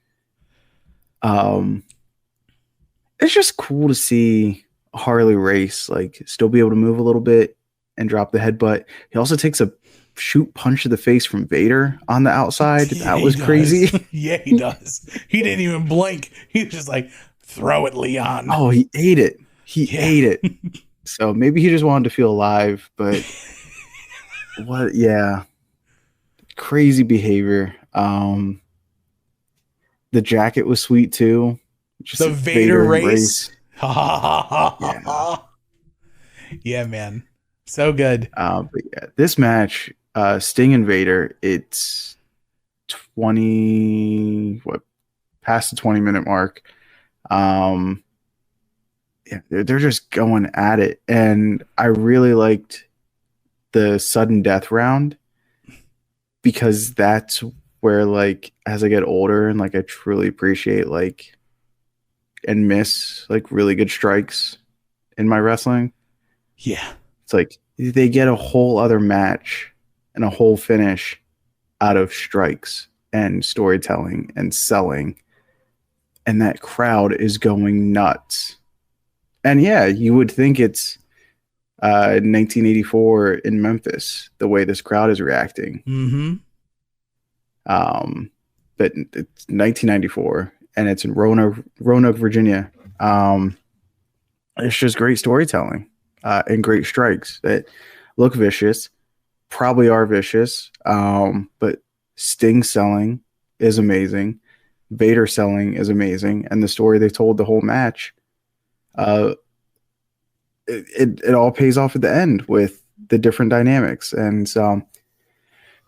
It's just cool to see Harley Race like still be able to move a little bit and drop the headbutt. He also takes a shoot punch to the face from Vader on the outside. That was crazy. Yeah, he does. He didn't even blink. He was just like, throw it, Leon. Oh, he ate it. He ate it. So maybe he just wanted to feel alive, but what? Yeah. Crazy behavior. The jacket was sweet too. Just the Vader race. Yeah. Yeah, man. So good. But yeah, this match, Sting and Vader, it's 20, past the 20-minute mark. Yeah, they're just going at it. And I really liked the sudden death round because that's where, like, as I get older and like I truly appreciate like and miss like really good strikes in my wrestling. Yeah. It's like they get a whole other match and a whole finish out of strikes and storytelling and selling. And that crowd is going nuts. And yeah, you would think it's 1984 in Memphis, the way this crowd is reacting. Mm-hmm. But it's 1994 and it's in Roanoke, Virginia. It's just great storytelling and great strikes that look vicious, probably are vicious. But Sting selling is amazing. Vader selling is amazing. And the story they told the whole match, it all pays off at the end with the different dynamics. And so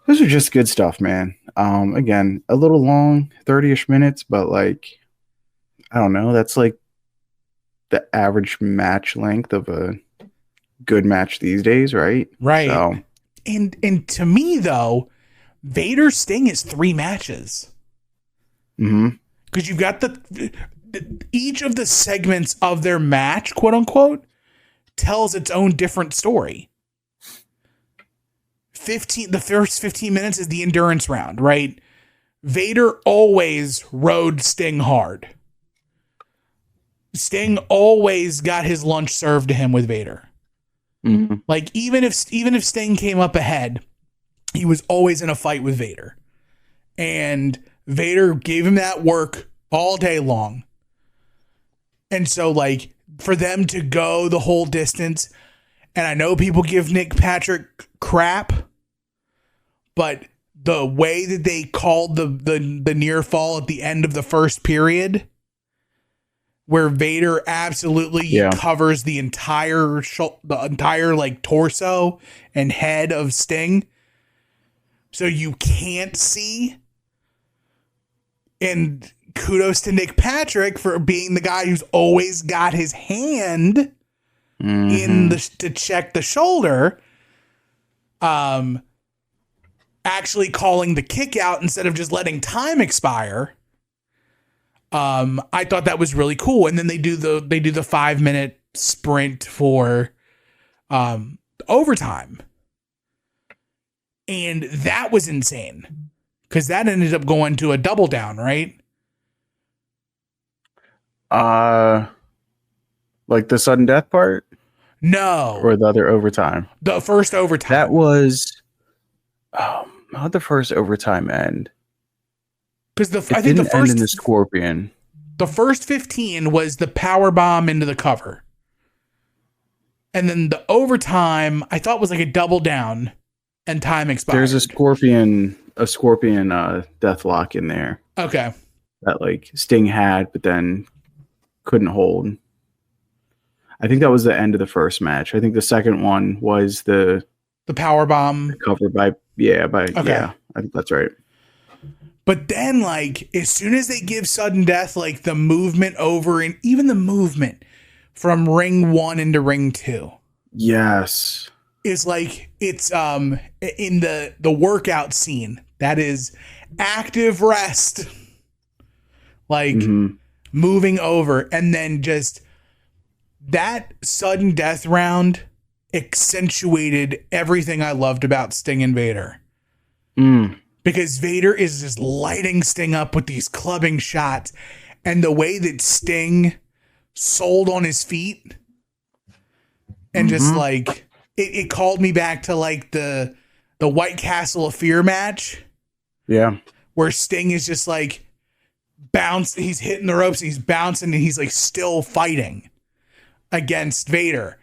those are just good stuff, man. Again, a little long, 30-ish minutes, but like, I don't know. That's like the average match length of a good match these days, right? Right. So, and to me though, Vader Sting is 3 matches. Because you've got each of the segments of their match, quote unquote, tells its own different story. The first 15 minutes is the endurance round, right? Vader always rode Sting hard. Sting always got his lunch served to him with Vader. mm-hmm. Like even if Sting came up ahead, he was always in a fight with Vader. And Vader gave him that work all day long. And so like for them to go the whole distance, and I know people give Nick Patrick crap, but the way that they called the near fall at the end of the first period, where Vader absolutely covers the entire like torso and head of Sting, so you can't see. And kudos to Nick Patrick for being the guy who's always got his hand to check the shoulder. Actually calling the kick out instead of just letting time expire. I thought that was really cool. And then they do the 5-minute sprint for overtime. And that was insane. Because that ended up going to a double down, right? Like the sudden death part? No. Or the other overtime? The first overtime. That was not the first overtime end. Because I think didn't the first end in the Scorpion. The first 15 was the power bomb into the cover. And then the overtime, I thought was like a double down and time expired. There's a Scorpion death lock in there. Okay. That like Sting had, but then couldn't hold. I think that was the end of the first match. I think the second one was the the power bomb. Covered by I think that's right. But then, like, as soon as they give sudden death, like the movement over, and even the movement from ring 1 into ring 2. Yes. Is like, it's in the workout scene that is active rest, like moving over, and then just that sudden death round accentuated everything I loved about Sting and Vader. Because Vader is just lighting Sting up with these clubbing shots, and the way that Sting sold on his feet and just like it called me back to like the White Castle of Fear match. Yeah. Where Sting is just like he's hitting the ropes, he's bouncing, and he's like still fighting against Vader.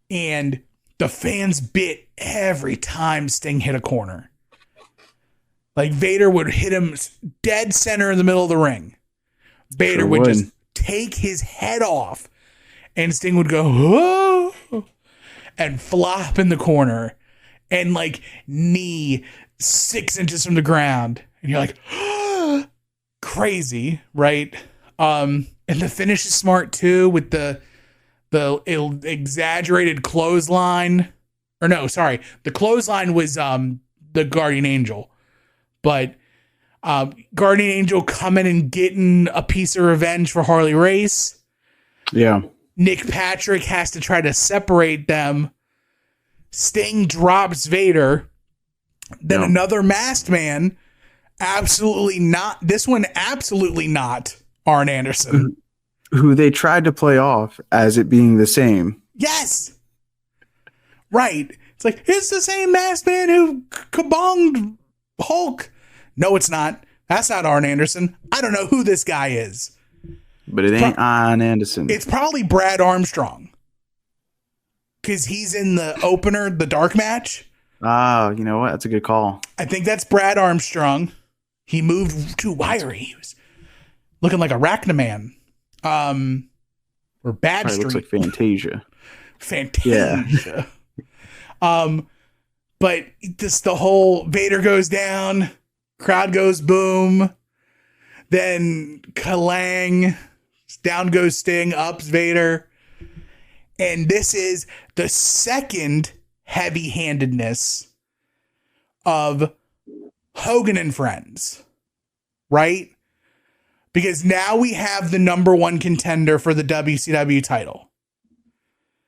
And the fans bit every time Sting hit a corner. Like Vader would hit him dead center in the middle of the ring. Vader would just take his head off, and Sting would go, whoa, and flop in the corner and like knee 6 inches from the ground. And you're like, crazy, right? And the finish is smart too, with the exaggerated clothesline. Or no, sorry. The clothesline was the Guardian Angel. But Guardian Angel coming and getting a piece of revenge for Harley Race. Yeah. Nick Patrick has to try to separate them. Sting drops Vader. Then another masked man. Absolutely not. This one, absolutely not Arn Anderson. Who they tried to play off as it being the same. Yes. Right. It's like, it's the same masked man who kabonged Hulk. No, it's not. That's not Arn Anderson. I don't know who this guy is. But it ain't Arn Anderson. It's probably Brad Armstrong. Because he's in the opener, the dark match. Ah, you know what? That's a good call. I think that's Brad Armstrong. He moved too wiry. He was looking like Arachnaman. Or Bad Probably Street. looks like Fantasia. Fantasia. Yeah. But just the whole Vader goes down, crowd goes boom, then Kalang, down goes Sting, ups Vader. And this is the second heavy-handedness of Hogan and Friends, right? Because now we have the #1 contender for the WCW title.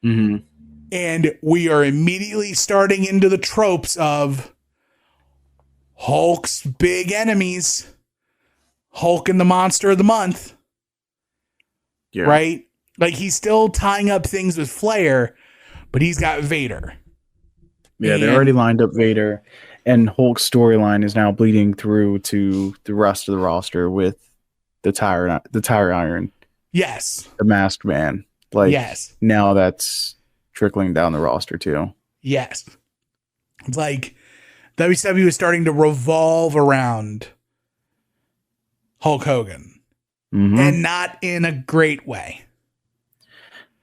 Mm-hmm. And we are immediately starting into the tropes of Hulk's big enemies. Hulk and the Monster of the Month. Yeah. Right? Like, he's still tying up things with Flair, but he's got Vader. Yeah, they already lined up Vader, and Hulk's storyline is now bleeding through to the rest of the roster with the tire iron. Yes. The Masked Man. Like, yes. Now that's trickling down the roster too. Yes. It's like WCW is starting to revolve around Hulk Hogan. And not in a great way.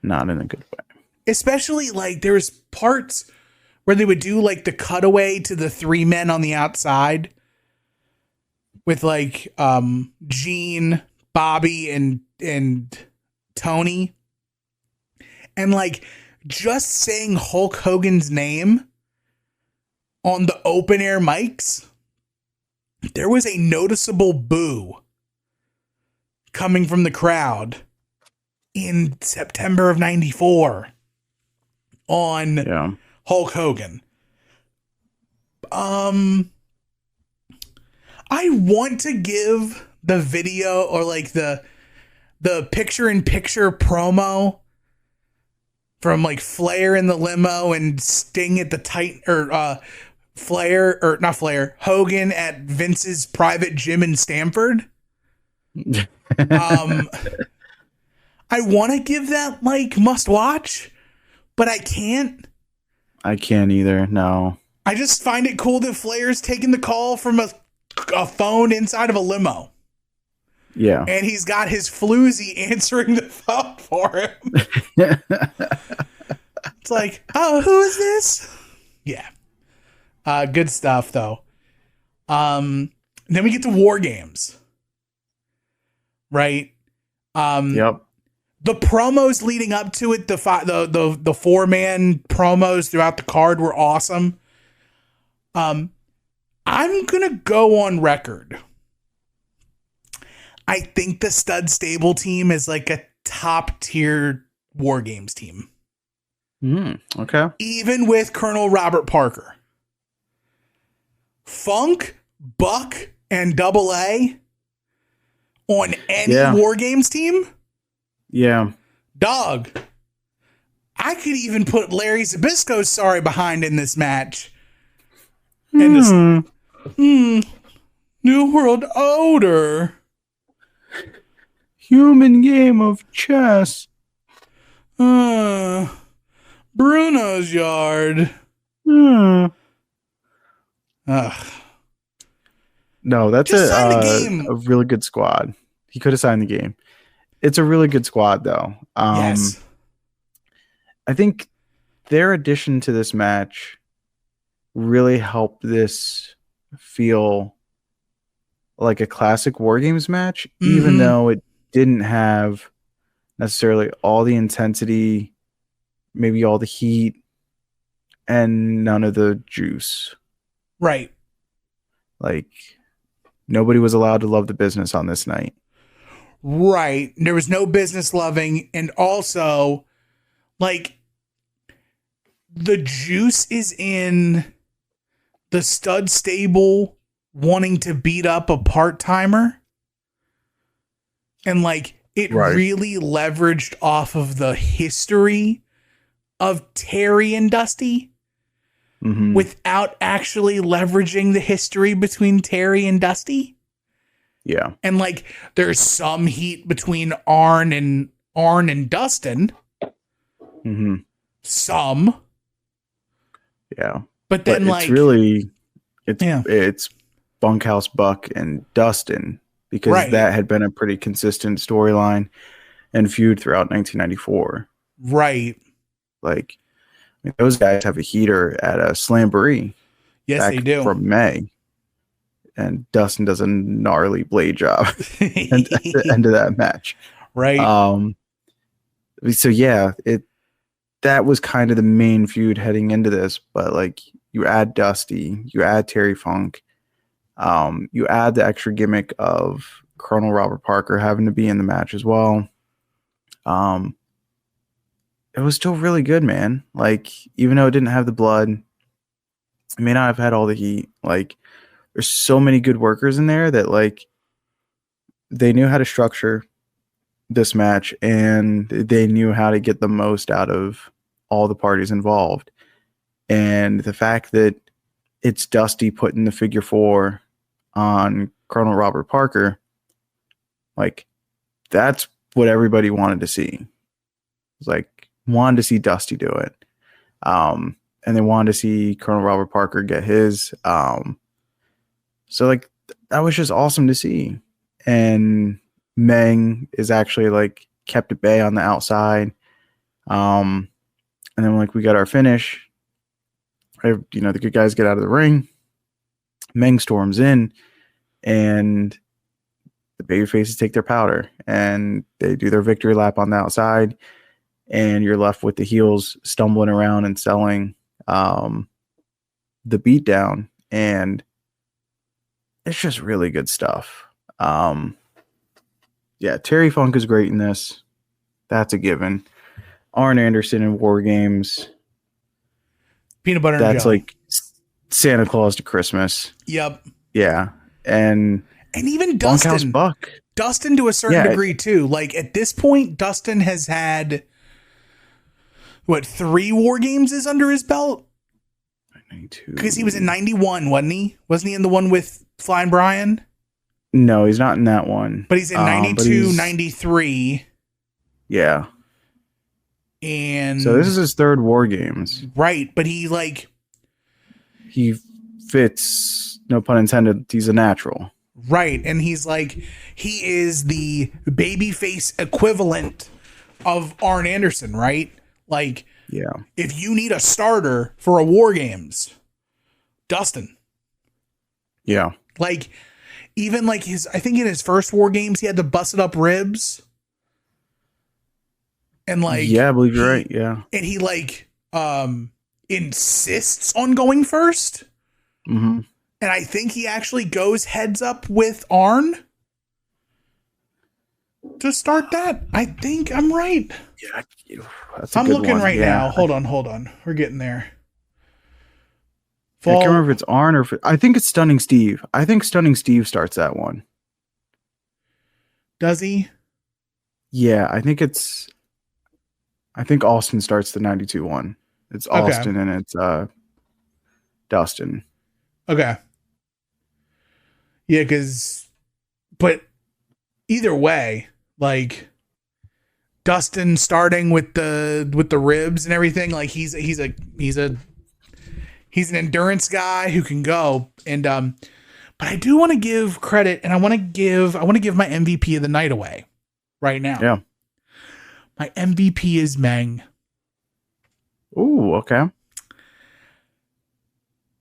Not in a good way. Especially, like, there's parts where they would do, like, the cutaway to the 3 men on the outside with, like, Gene, Bobby, and Tony. And, like, just saying Hulk Hogan's name on the open air mics, there was a noticeable boo coming from the crowd in September of '94 on Hulk Hogan. I want to give the video, or like the picture-in-picture promo from like Flair in the limo and Sting at the Hogan at Vince's private gym in Stamford. I want to give that like must watch, but I can't. I can't either. No. I just find it cool that Flair's taking the call from a phone inside of a limo. Yeah. And he's got his floozy answering the phone for him. It's like, oh, who is this? Yeah. Good stuff though. Then we get to War Games. Right? Yep. The promos leading up to it, the 4-man promos throughout the card were awesome. I'm gonna go on record. I think the Stud Stable team is like a top tier War Games team. Okay. Even with Colonel Robert Parker. Funk, Buck, and Double A on any War Games team? Yeah. Dog. I could even put Larry Zbyszko's sorry behind in this match. And this New World Order. Human game of chess. Bruno's yard. No, that's a a really good squad. He could have signed the game. It's a really good squad, though. Yes. I think their addition to this match really helped this feel like a classic War Games match, even though it didn't have necessarily all the intensity, maybe all the heat, and none of the juice. Right. Like, nobody was allowed to love the business on this night. Right. There was no business loving. And also, like, the juice is in the Stud Stable wanting to beat up a part-timer. And, like, it really leveraged off of the history of Terry and Dusty without actually leveraging the history between Terry and Dusty. Yeah. And like there's some heat between Arn and Dustin. Some. Yeah. But then it's Bunkhouse Buck and Dustin, because that had been a pretty consistent storyline and feud throughout 1994. Right. Like, I mean, those guys have a heater at a Slamboree. Yes, they do. From May. And Dustin does a gnarly blade job at the end of that match. Right. So yeah, that was kind of the main feud heading into this, but like you add Dusty, you add Terry Funk, you add the extra gimmick of Colonel Robert Parker having to be in the match as well. It was still really good, man. Like, even though it didn't have the blood, it may not have had all the heat. Like, there's so many good workers in there that, like, they knew how to structure this match and they knew how to get the most out of all the parties involved. And the fact that it's Dusty putting the figure 4 on Colonel Robert Parker, like, that's what everybody wanted to see. It's like, wanted to see Dusty do it. And they wanted to see Colonel Robert Parker get his. So like, that was just awesome to see. And Meng is actually like kept at bay on the outside. And then like we got our finish. The good guys get out of the ring. Meng storms in and the babyfaces take their powder and they do their victory lap on the outside. And you're left with the heels stumbling around and selling the beatdown. And it's just really good stuff. Terry Funk is great in this. That's a given. Arn Anderson in War Games. Peanut butter and That's jelly. like Santa Claus to Christmas. Yep. Yeah. And even Bunkhouse Dustin. Buck. Dustin to a certain degree too. Like at this point, Dustin has had 3 War Games is under his belt? 92. Because he was in 91, wasn't he? Wasn't he in the one with Flying Brian? No, he's not in that one. But he's in 92, 93. Yeah. And so this is his 3rd War Games. Right, but he fits, no pun intended, he's a natural. Right, and he is the babyface equivalent of Arn Anderson, right? Like Yeah. If you need a starter for a War Games, Dustin. Yeah. Like, even like I think in his first War Games, he had the busted up ribs. And like, yeah, I believe you're right. Yeah. And he like, insists on going first. Mm-hmm. And I think he actually goes heads up with Arn to start that. I think I'm right. Yeah. That's a I'm good looking one. right Yeah. now. Hold on. We're getting there. I can't remember if it's Arn or I think it's Stunning Steve. I think Stunning Steve starts that one. Does he? Yeah, I think Austin starts the 92 one. It's Austin and it's Dustin. Okay. Yeah, but either way, like Dustin starting with the ribs and everything, like he's an endurance guy who can go. And but I do want to give credit, and I want to give my MVP of the night away right now. Yeah. My MVP is Meng. Ooh, okay.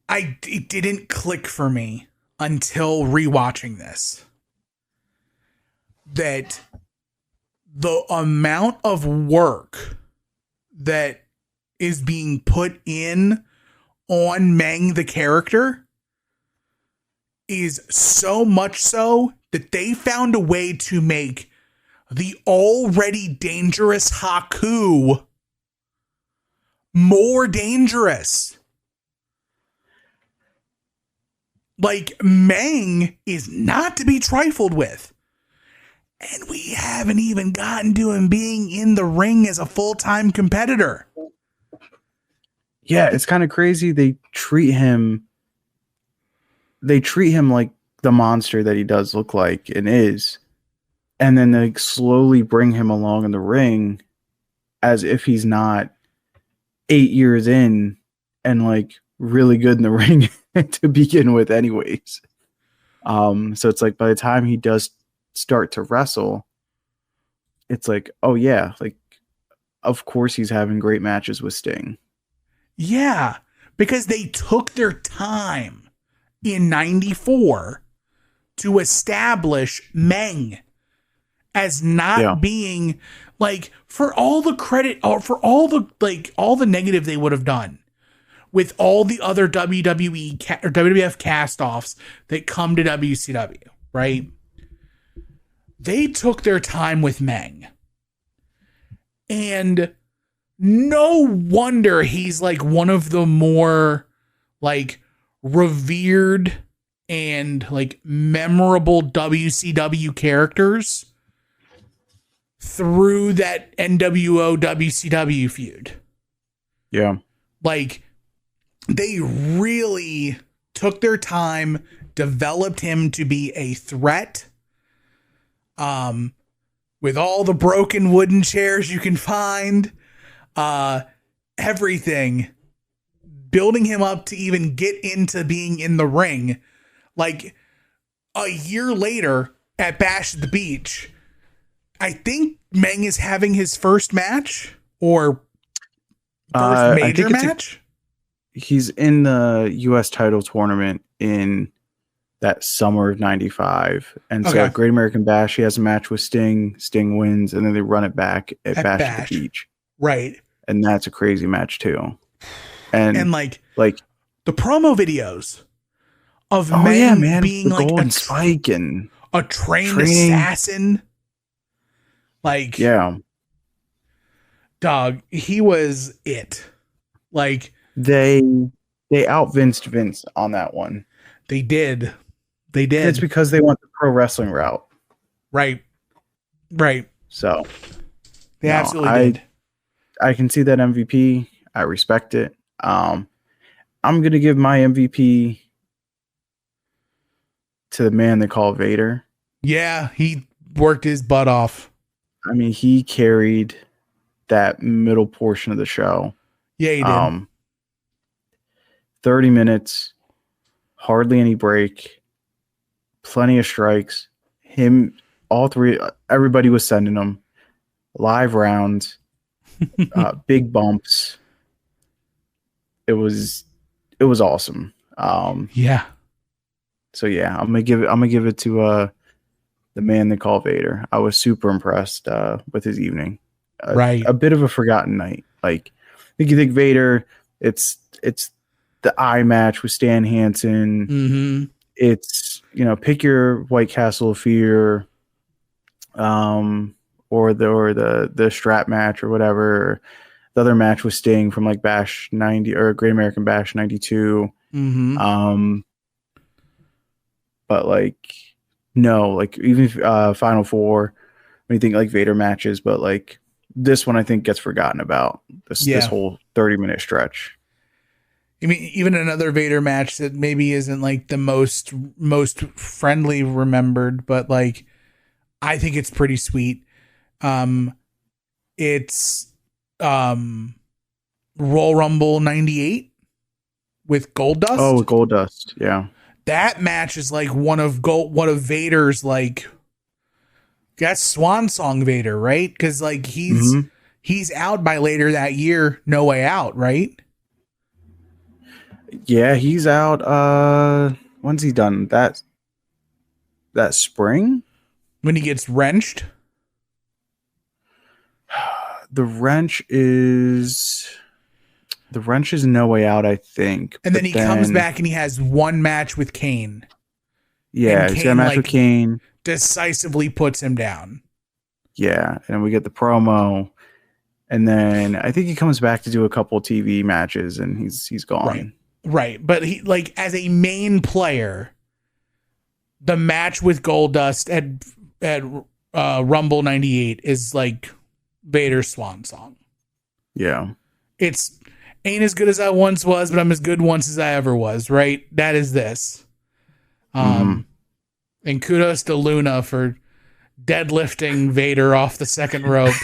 It didn't click for me until rewatching this that the amount of work that is being put in on Meng the character is so much so that they found a way to make the already dangerous Haku more dangerous. Like, Meng is not to be trifled with. And we haven't even gotten to him being in the ring as a full-time competitor. Yeah, it's kind of crazy. They treat him like the monster that he does look like and is. And then they slowly bring him along in the ring as if he's not 8 years in and like really good in the ring to begin with anyways. So it's like by the time he does start to wrestle, it's like, oh yeah, like of course he's having great matches with Sting. Yeah, because they took their time in 94 to establish Meng as not being like, for all the credit or for all the negative they would have done with all the other WWE or WWF cast-offs that come to WCW, right? They took their time with Meng. And no wonder he's like one of the more like revered and like memorable WCW characters through that NWO WCW feud. Yeah. Like, they really took their time, developed him to be a threat. With all the broken wooden chairs you can find, everything, building him up to even get into being in the ring. Like, a year later at Bash at the Beach, I think Meng is having his first match or first major match. He's in the U.S. title tournament in that summer of 95. And so at Great American Bash, he has a match with Sting. Sting wins, and then they run it back at Bash at the Beach. Right. And that's a crazy match, too. And like the promo videos of Meng being like a spike and a trained assassin. Like, yeah. Dog, he was it. Like, they out-Vinced Vince on that one. They did. It's because they went the pro wrestling route. Right. So they absolutely did. I can see that MVP. I respect it. I'm going to give my MVP to the man they call Vader. Yeah, he worked his butt off. I mean, he carried that middle portion of the show. Yeah, he did. 30 minutes, hardly any break, plenty of strikes. All three, everybody was sending them live rounds. big bumps. It was awesome. Yeah. So yeah, I'm gonna give it to the man they call Vader. I was super impressed with his evening. Right. A bit of a forgotten night. Like, you think Vader, it's the eye match with Stan Hansen. Mm-hmm. It's, pick your White Castle of Fear, or the strap match or whatever. The other match was Sting from like Bash 90 or Great American Bash 92. Mm-hmm. But like, no, like even Final Four, when you think like Vader matches, but like this one I think gets forgotten about this whole 30-minute stretch. I mean, even another Vader match that maybe isn't like the most friendly remembered, but like I think it's pretty sweet. It's Royal Rumble 98 with Goldust. Oh, with Goldust, yeah. That match is like one of Vader's like, that's Swan Song Vader, right? Because like he's out by later that year, No Way Out, right? Yeah, he's out. When's he done? That spring? When he gets wrenched? The wrench is No Way Out, I think. And then he comes back and he has one match with Kane. Yeah, he's got a match with Kane. Decisively puts him down. Yeah, and we get the promo. And then I think he comes back to do a couple TV matches and he's gone. Right. But he, like, as a main player, the match with Goldust at Rumble 98 is like Vader's swan song. Yeah. It's ain't as good as I once was, but I'm as good once as I ever was, right? That is this. And kudos to Luna for deadlifting Vader off the second rope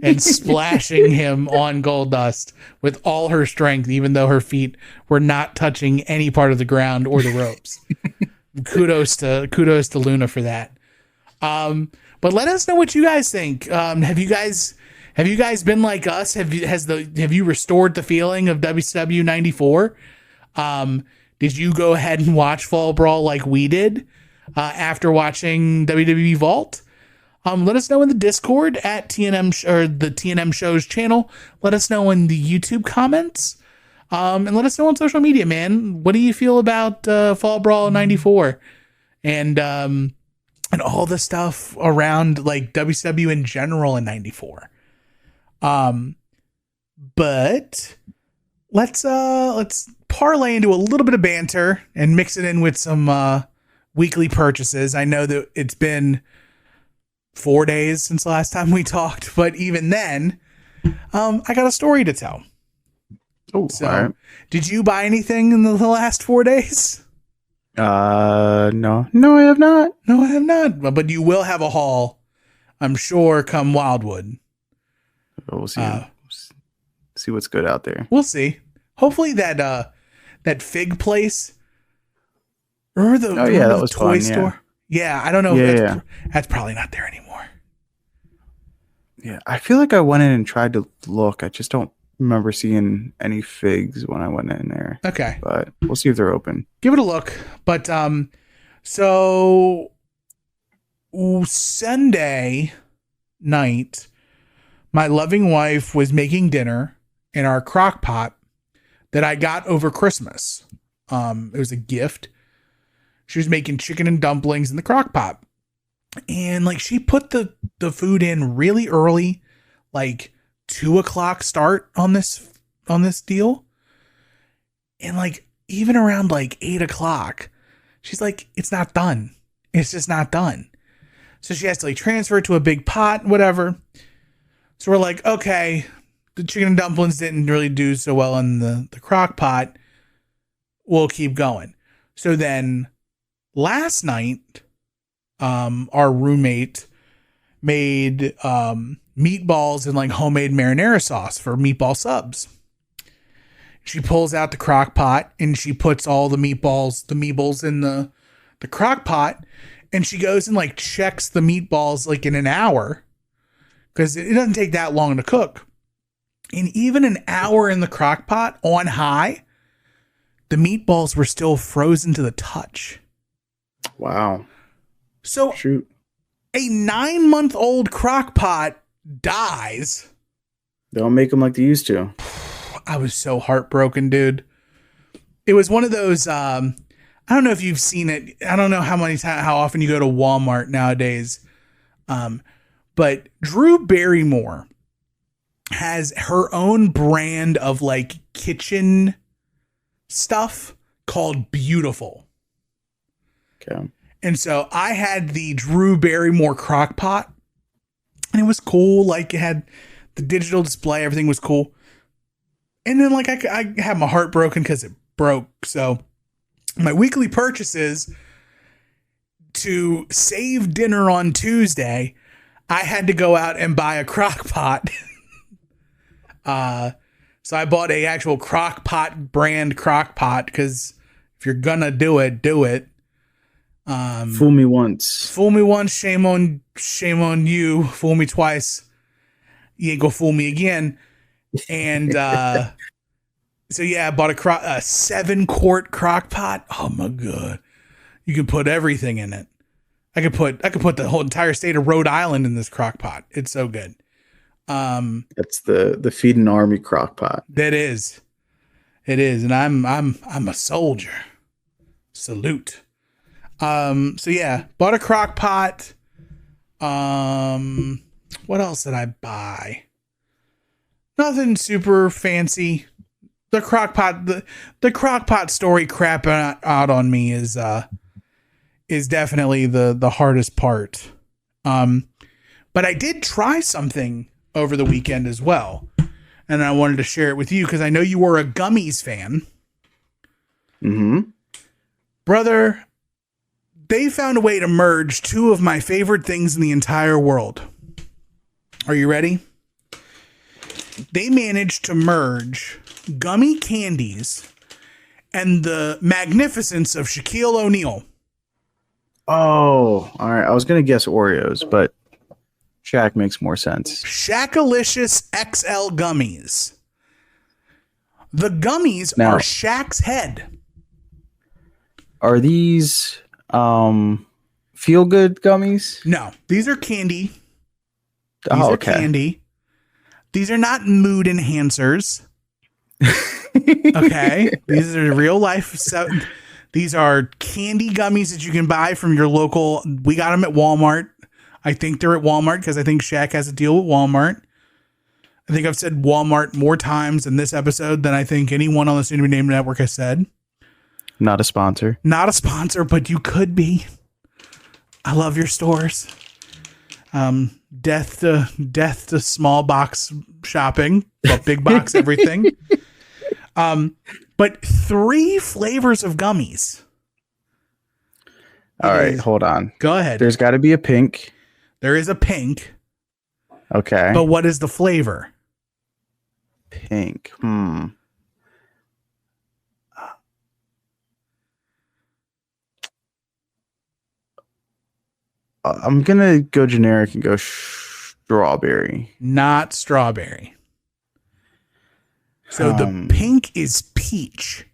and splashing him on Goldust with all her strength, even though her feet were not touching any part of the ground or the ropes. Kudos to Luna for that. But let us know what you guys think. Have you guys been like us? Have you restored the feeling of WCW 94? Did you go ahead and watch Fall Brawl like we did after watching WWE Vault? Let us know in the Discord at TNM or the TNM Shows channel. Let us know in the YouTube comments. And let us know on social media, man. What do you feel about Fall Brawl 94 and all the stuff around like WCW in general in 94? But let's parlay into a little bit of banter and mix it in with some weekly purchases. I know that it's been 4 days since the last time we talked, but even then, I got a story to tell. Oh, so, all right. Did you buy anything in the last 4 days? No, I have not. No, I have not. But you will have a haul, I'm sure, come Wildwood. We'll see. See what's good out there. We'll see. Hopefully that fig place. Remember that was toy fun, store? Yeah, I don't know. Yeah. That's probably not there anymore. Yeah, I feel like I went in and tried to look. I just don't remember seeing any figs when I went in there. Okay. But we'll see if they're open. Give it a look. But so Sunday night, my loving wife was making dinner in our crock pot that I got over Christmas. It was a gift. She was making chicken and dumplings in the crock pot. And like she put the food in really early, like 2:00 start on this deal. And like even around like 8:00, she's like, it's not done. It's just not done. So she has to like transfer it to a big pot, whatever. So we're like, okay, the chicken and dumplings didn't really do so well in the crock pot. We'll keep going. So then last night, our roommate made meatballs and like homemade marinara sauce for meatball subs. She pulls out the crock pot and she puts all the meatballs in the crock pot, and she goes and like checks the meatballs like in an hour because it doesn't take that long to cook. And even an hour in the crock pot on high, the meatballs were still frozen to the touch. Wow. So Shoot. a 9-month-old crock pot dies. They don't make them like they used to. I was so heartbroken, dude. It was one of those, I don't know if you've seen it. I don't know how often you go to Walmart nowadays. But Drew Barrymore has her own brand of like kitchen stuff called Beautiful. Okay. And so I had the Drew Barrymore crock pot, and it was cool. Like, it had the digital display, everything was cool. And then like I had my heart broken because it broke. So my weekly purchases to save dinner on Tuesday, I had to go out and buy a crock pot. So I bought a actual crock pot brand crock pot, because if you're gonna do it, do it. Fool me once. Fool me once, shame on you. Fool me twice, you ain't gonna fool me again. And so yeah, I bought a 7-quart crock pot. Oh my god, you can put everything in it. I could put the whole entire state of Rhode Island in this crock pot. It's so good. That's the feed an army crock pot. That is, it is, and I'm a soldier. Salute. So yeah, bought a crock pot. What else did I buy? Nothing super fancy. The crock pot story crapping out on me is definitely the hardest part. But I did try something over the weekend as well, and I wanted to share it with you because I know you were a gummies fan. Mm-hmm. Brother, they found a way to merge two of my favorite things in the entire world. Are you ready? They managed to merge gummy candies and the magnificence of Shaquille O'Neal. Oh, all right. I was going to guess Oreos, but Shaq makes more sense. Shaqalicious XL gummies. The gummies Now, are Shaq's head. Are these feel good gummies? No, these are candy. These Oh, are okay. candy. These are not mood enhancers. Okay. These are real life. These are candy gummies that you can buy from your local. We got them at Walmart. I think they're at Walmart because I think Shaq has a deal with Walmart. I think I've said Walmart more times in this episode than I think anyone on the Soon to Be Named Network has said. Not a sponsor. Not a sponsor, but you could be. I love your stores. Death to small box shopping, but big box everything. But 3 flavors of gummies. All right, hold on. Go ahead. There's got to be a pink. There is a pink. Okay. But what is the flavor? Pink. I'm going to go generic and go strawberry. Not strawberry. So the pink is peach.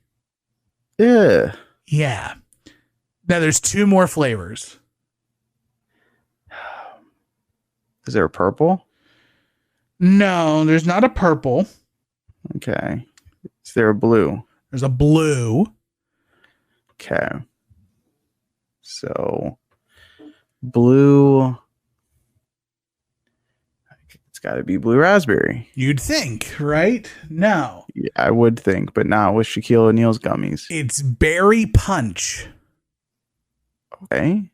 Yeah. Yeah. Now there's 2 more flavors. Is there a purple? No, there's not a purple. Okay. Is there a blue? There's a blue. Okay. So blue. It's got to be blue raspberry. You'd think, right? No. Yeah, I would think, but not with Shaquille O'Neal's gummies. It's berry punch. Okay.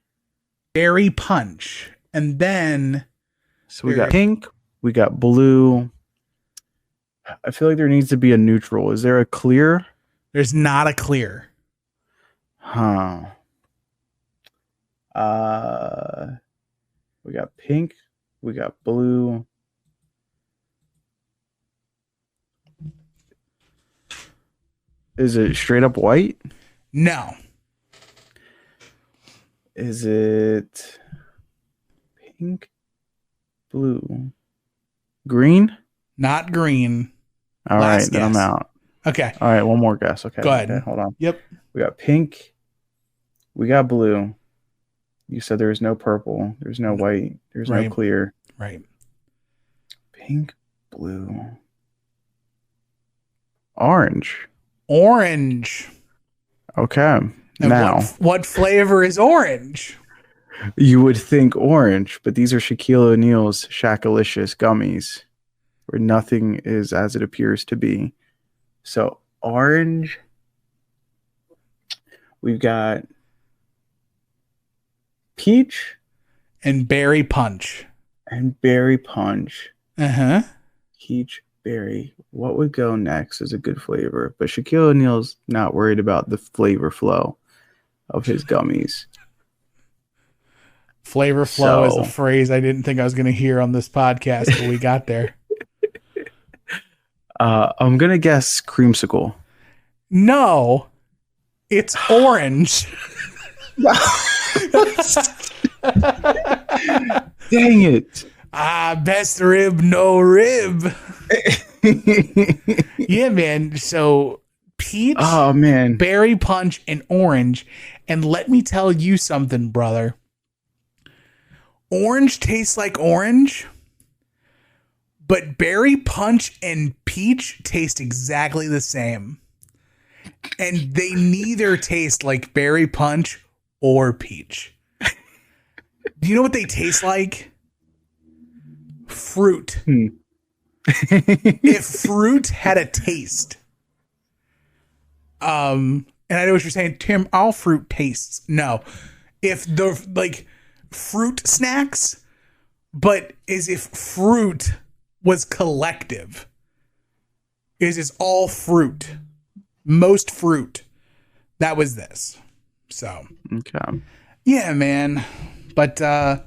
Berry punch. And then So we got pink, we got blue. I feel like there needs to be a neutral. Is there a clear? there's not a clear. Huh. We got pink, we got blue. Is it straight up white? No. Is it pink, blue, green? Not green. All right, Last then I'm guess. out. Okay. All right, one more guess. Okay. Go ahead. Okay, hold on. Yep. We got pink. We got blue. You said there was no purple. There's no white. There's no Right. clear. Right. Pink, blue, orange. Orange. Okay. Now, what flavor is orange? you would think orange, but these are Shaquille O'Neal's Shakalicious gummies, where nothing is as it appears to be. So, orange. We've got peach And berry punch. and berry punch. Uh-huh. Peach, berry. What would go next as a good flavor? But Shaquille O'Neal's not worried about the flavor flow of his gummies. Flavor flow is So- a phrase I didn't think I was going to hear on this podcast till we got there. I'm going to guess creamsicle. No, it's orange. Dang it. Best rib, no rib. Yeah, man. So peach, Oh, man. berry punch, and orange. And let me tell you something, brother. Orange tastes like orange, but berry punch and peach taste exactly the same. And they neither taste like berry punch or peach. Do you know what they taste like? Fruit. If fruit had a taste. And I know what you're saying, Tim, all fruit tastes. No. If the like fruit snacks, but as if fruit was collective. Is it's all fruit. Most fruit. That was this. So Okay. yeah, man. But I'm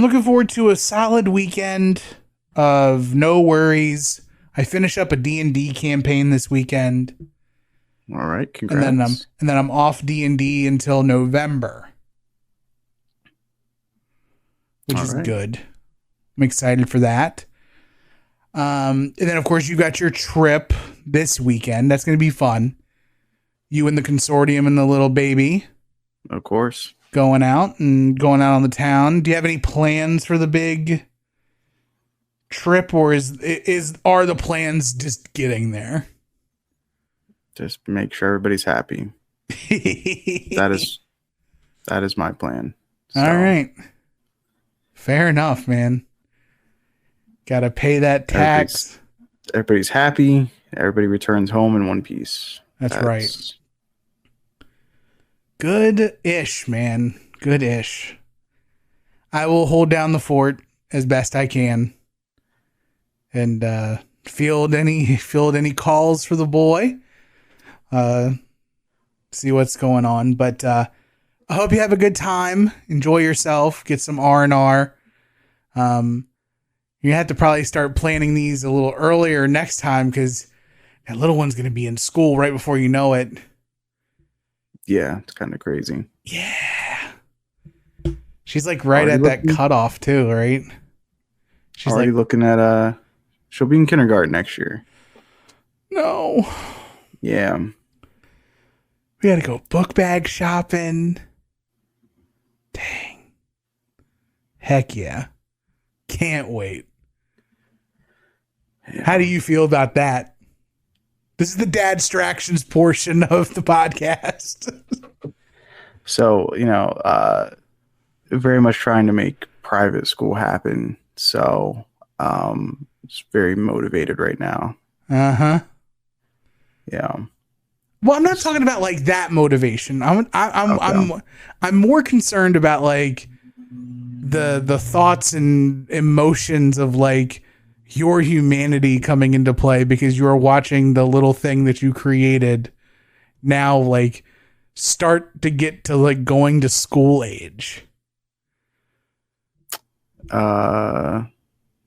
looking forward to a solid weekend of no worries. I finish up a D&D campaign this weekend, All right. Congrats. and then I'm off D&D until November, which All is right. good. I'm excited for that. And then of course you got your trip this weekend. That's going to be fun. You and the consortium and the little baby Of course. going out on the town. Do you have any plans for the big trip, or are the plans just getting there? Just make sure everybody's happy. That is my plan. So, all right. Fair enough, man. Got to pay that tax. Everybody's happy. Everybody returns home in one piece. That's right. Good-ish, man. Good-ish. I will hold down the fort as best I can, and field any calls for the boy. See what's going on. But I hope you have a good time. Enjoy yourself. Get some R&R. You have to probably start planning these a little earlier next time, because that little one's going to be in school right before you know it. Yeah, it's kind of crazy. Yeah. She's like right Already at that cutoff too, right? She's Already like, looking at she'll be in kindergarten next year. no. Yeah. We got to go book bag shopping. Dang. Heck yeah. Can't wait. Yeah. How do you feel about that? This is the dad distractions portion of the podcast. So, very much trying to make private school happen. So, it's very motivated right now. Uh-huh. Yeah. Well, I'm not talking about like that motivation. I'm more concerned about like the thoughts and emotions of like your humanity coming into play, because you are watching the little thing that you created now like start to get to like going to school age.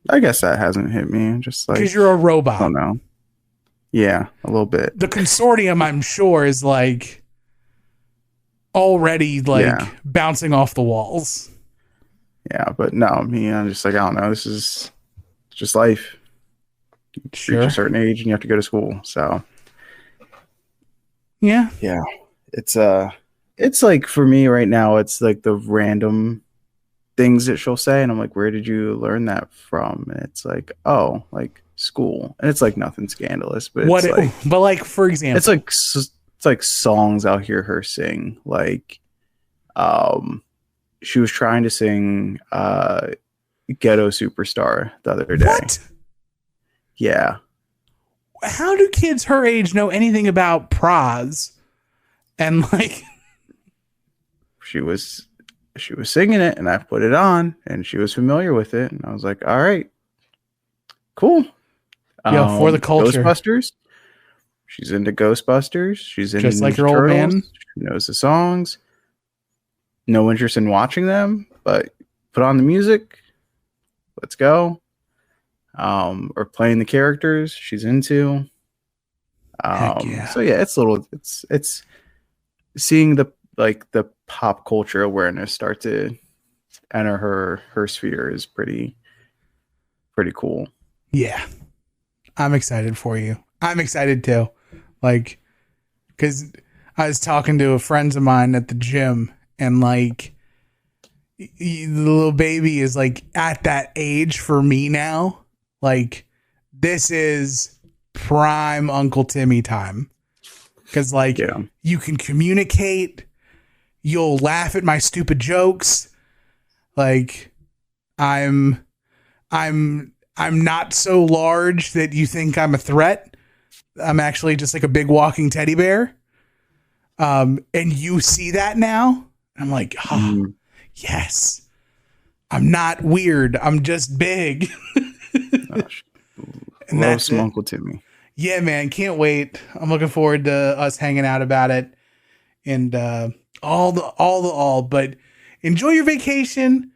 I guess that hasn't hit me. Just like, Because you're a robot. I don't know. Yeah, a little bit. The consortium, I'm sure, is like already like bouncing off the walls. Yeah, but no, me, I'm just like, I don't know. This is just life. Sure. Reach a certain age and you have to go to school. So Yeah. It's like for me right now, it's like the random things that she'll say, and I'm like, where did you learn that from? And it's like, oh, like school, and it's like nothing scandalous, but for example, it's like songs I'll hear her sing. Like, she was trying to sing "Ghetto Superstar" the other day. What? Yeah. How do kids her age know anything about pros? And like, she was singing it, and I put it on, and she was familiar with it, and I was like, all right, cool. For the culture. Ghostbusters. She's into Ghostbusters. She's into just like Ninja her old Turtles. man. She knows the songs. No interest in watching them, but put on the music. Let's go. Or playing the characters she's into. Heck yeah. So yeah, it's seeing the pop culture awareness start to enter her sphere is pretty cool. Yeah. I'm excited for you. I'm excited too. Like, cause I was talking to a friends of mine at the gym, and like the little baby is like at that age for me now. Like, this is prime Uncle Timmy time. Cause like, you can communicate, you'll laugh at my stupid jokes. Like, I'm not so large that you think I'm a threat. I'm actually just like a big walking teddy bear. And you see that now. I'm like, yes, I'm not weird. I'm just big. And that's some Uncle Timmy. Yeah, man. Can't wait. I'm looking forward to us hanging out about it and, but enjoy your vacation.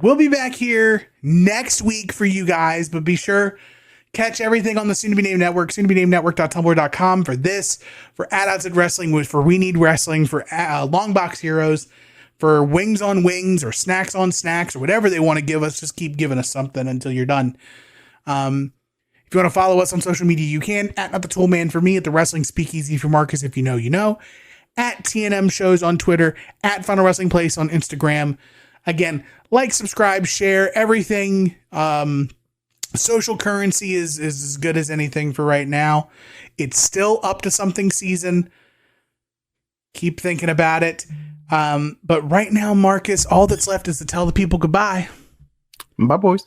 We'll be back here next week for you guys, but be sure catch everything on the Soon to Be Named Network, soon-to-be-named-network.tumblr.com for this, for At Odds at Wrestling, for We Need Wrestling, for Long Box Heroes, for Wings on Wings or Snacks on Snacks or whatever they want to give us. Just keep giving us something until you're done. If you want to follow us on social media, you can at Not the Tool Man for me, at the Wrestling Speakeasy for Marcus. If you know, you know, at TNM Shows on Twitter, at Final Wrestling Place on Instagram. Again, like, subscribe, share everything. Social currency is as good as anything for right now. It's still up to something season. Keep thinking about it. But right now, Marcus, all that's left is to tell the people goodbye. Bye, boys.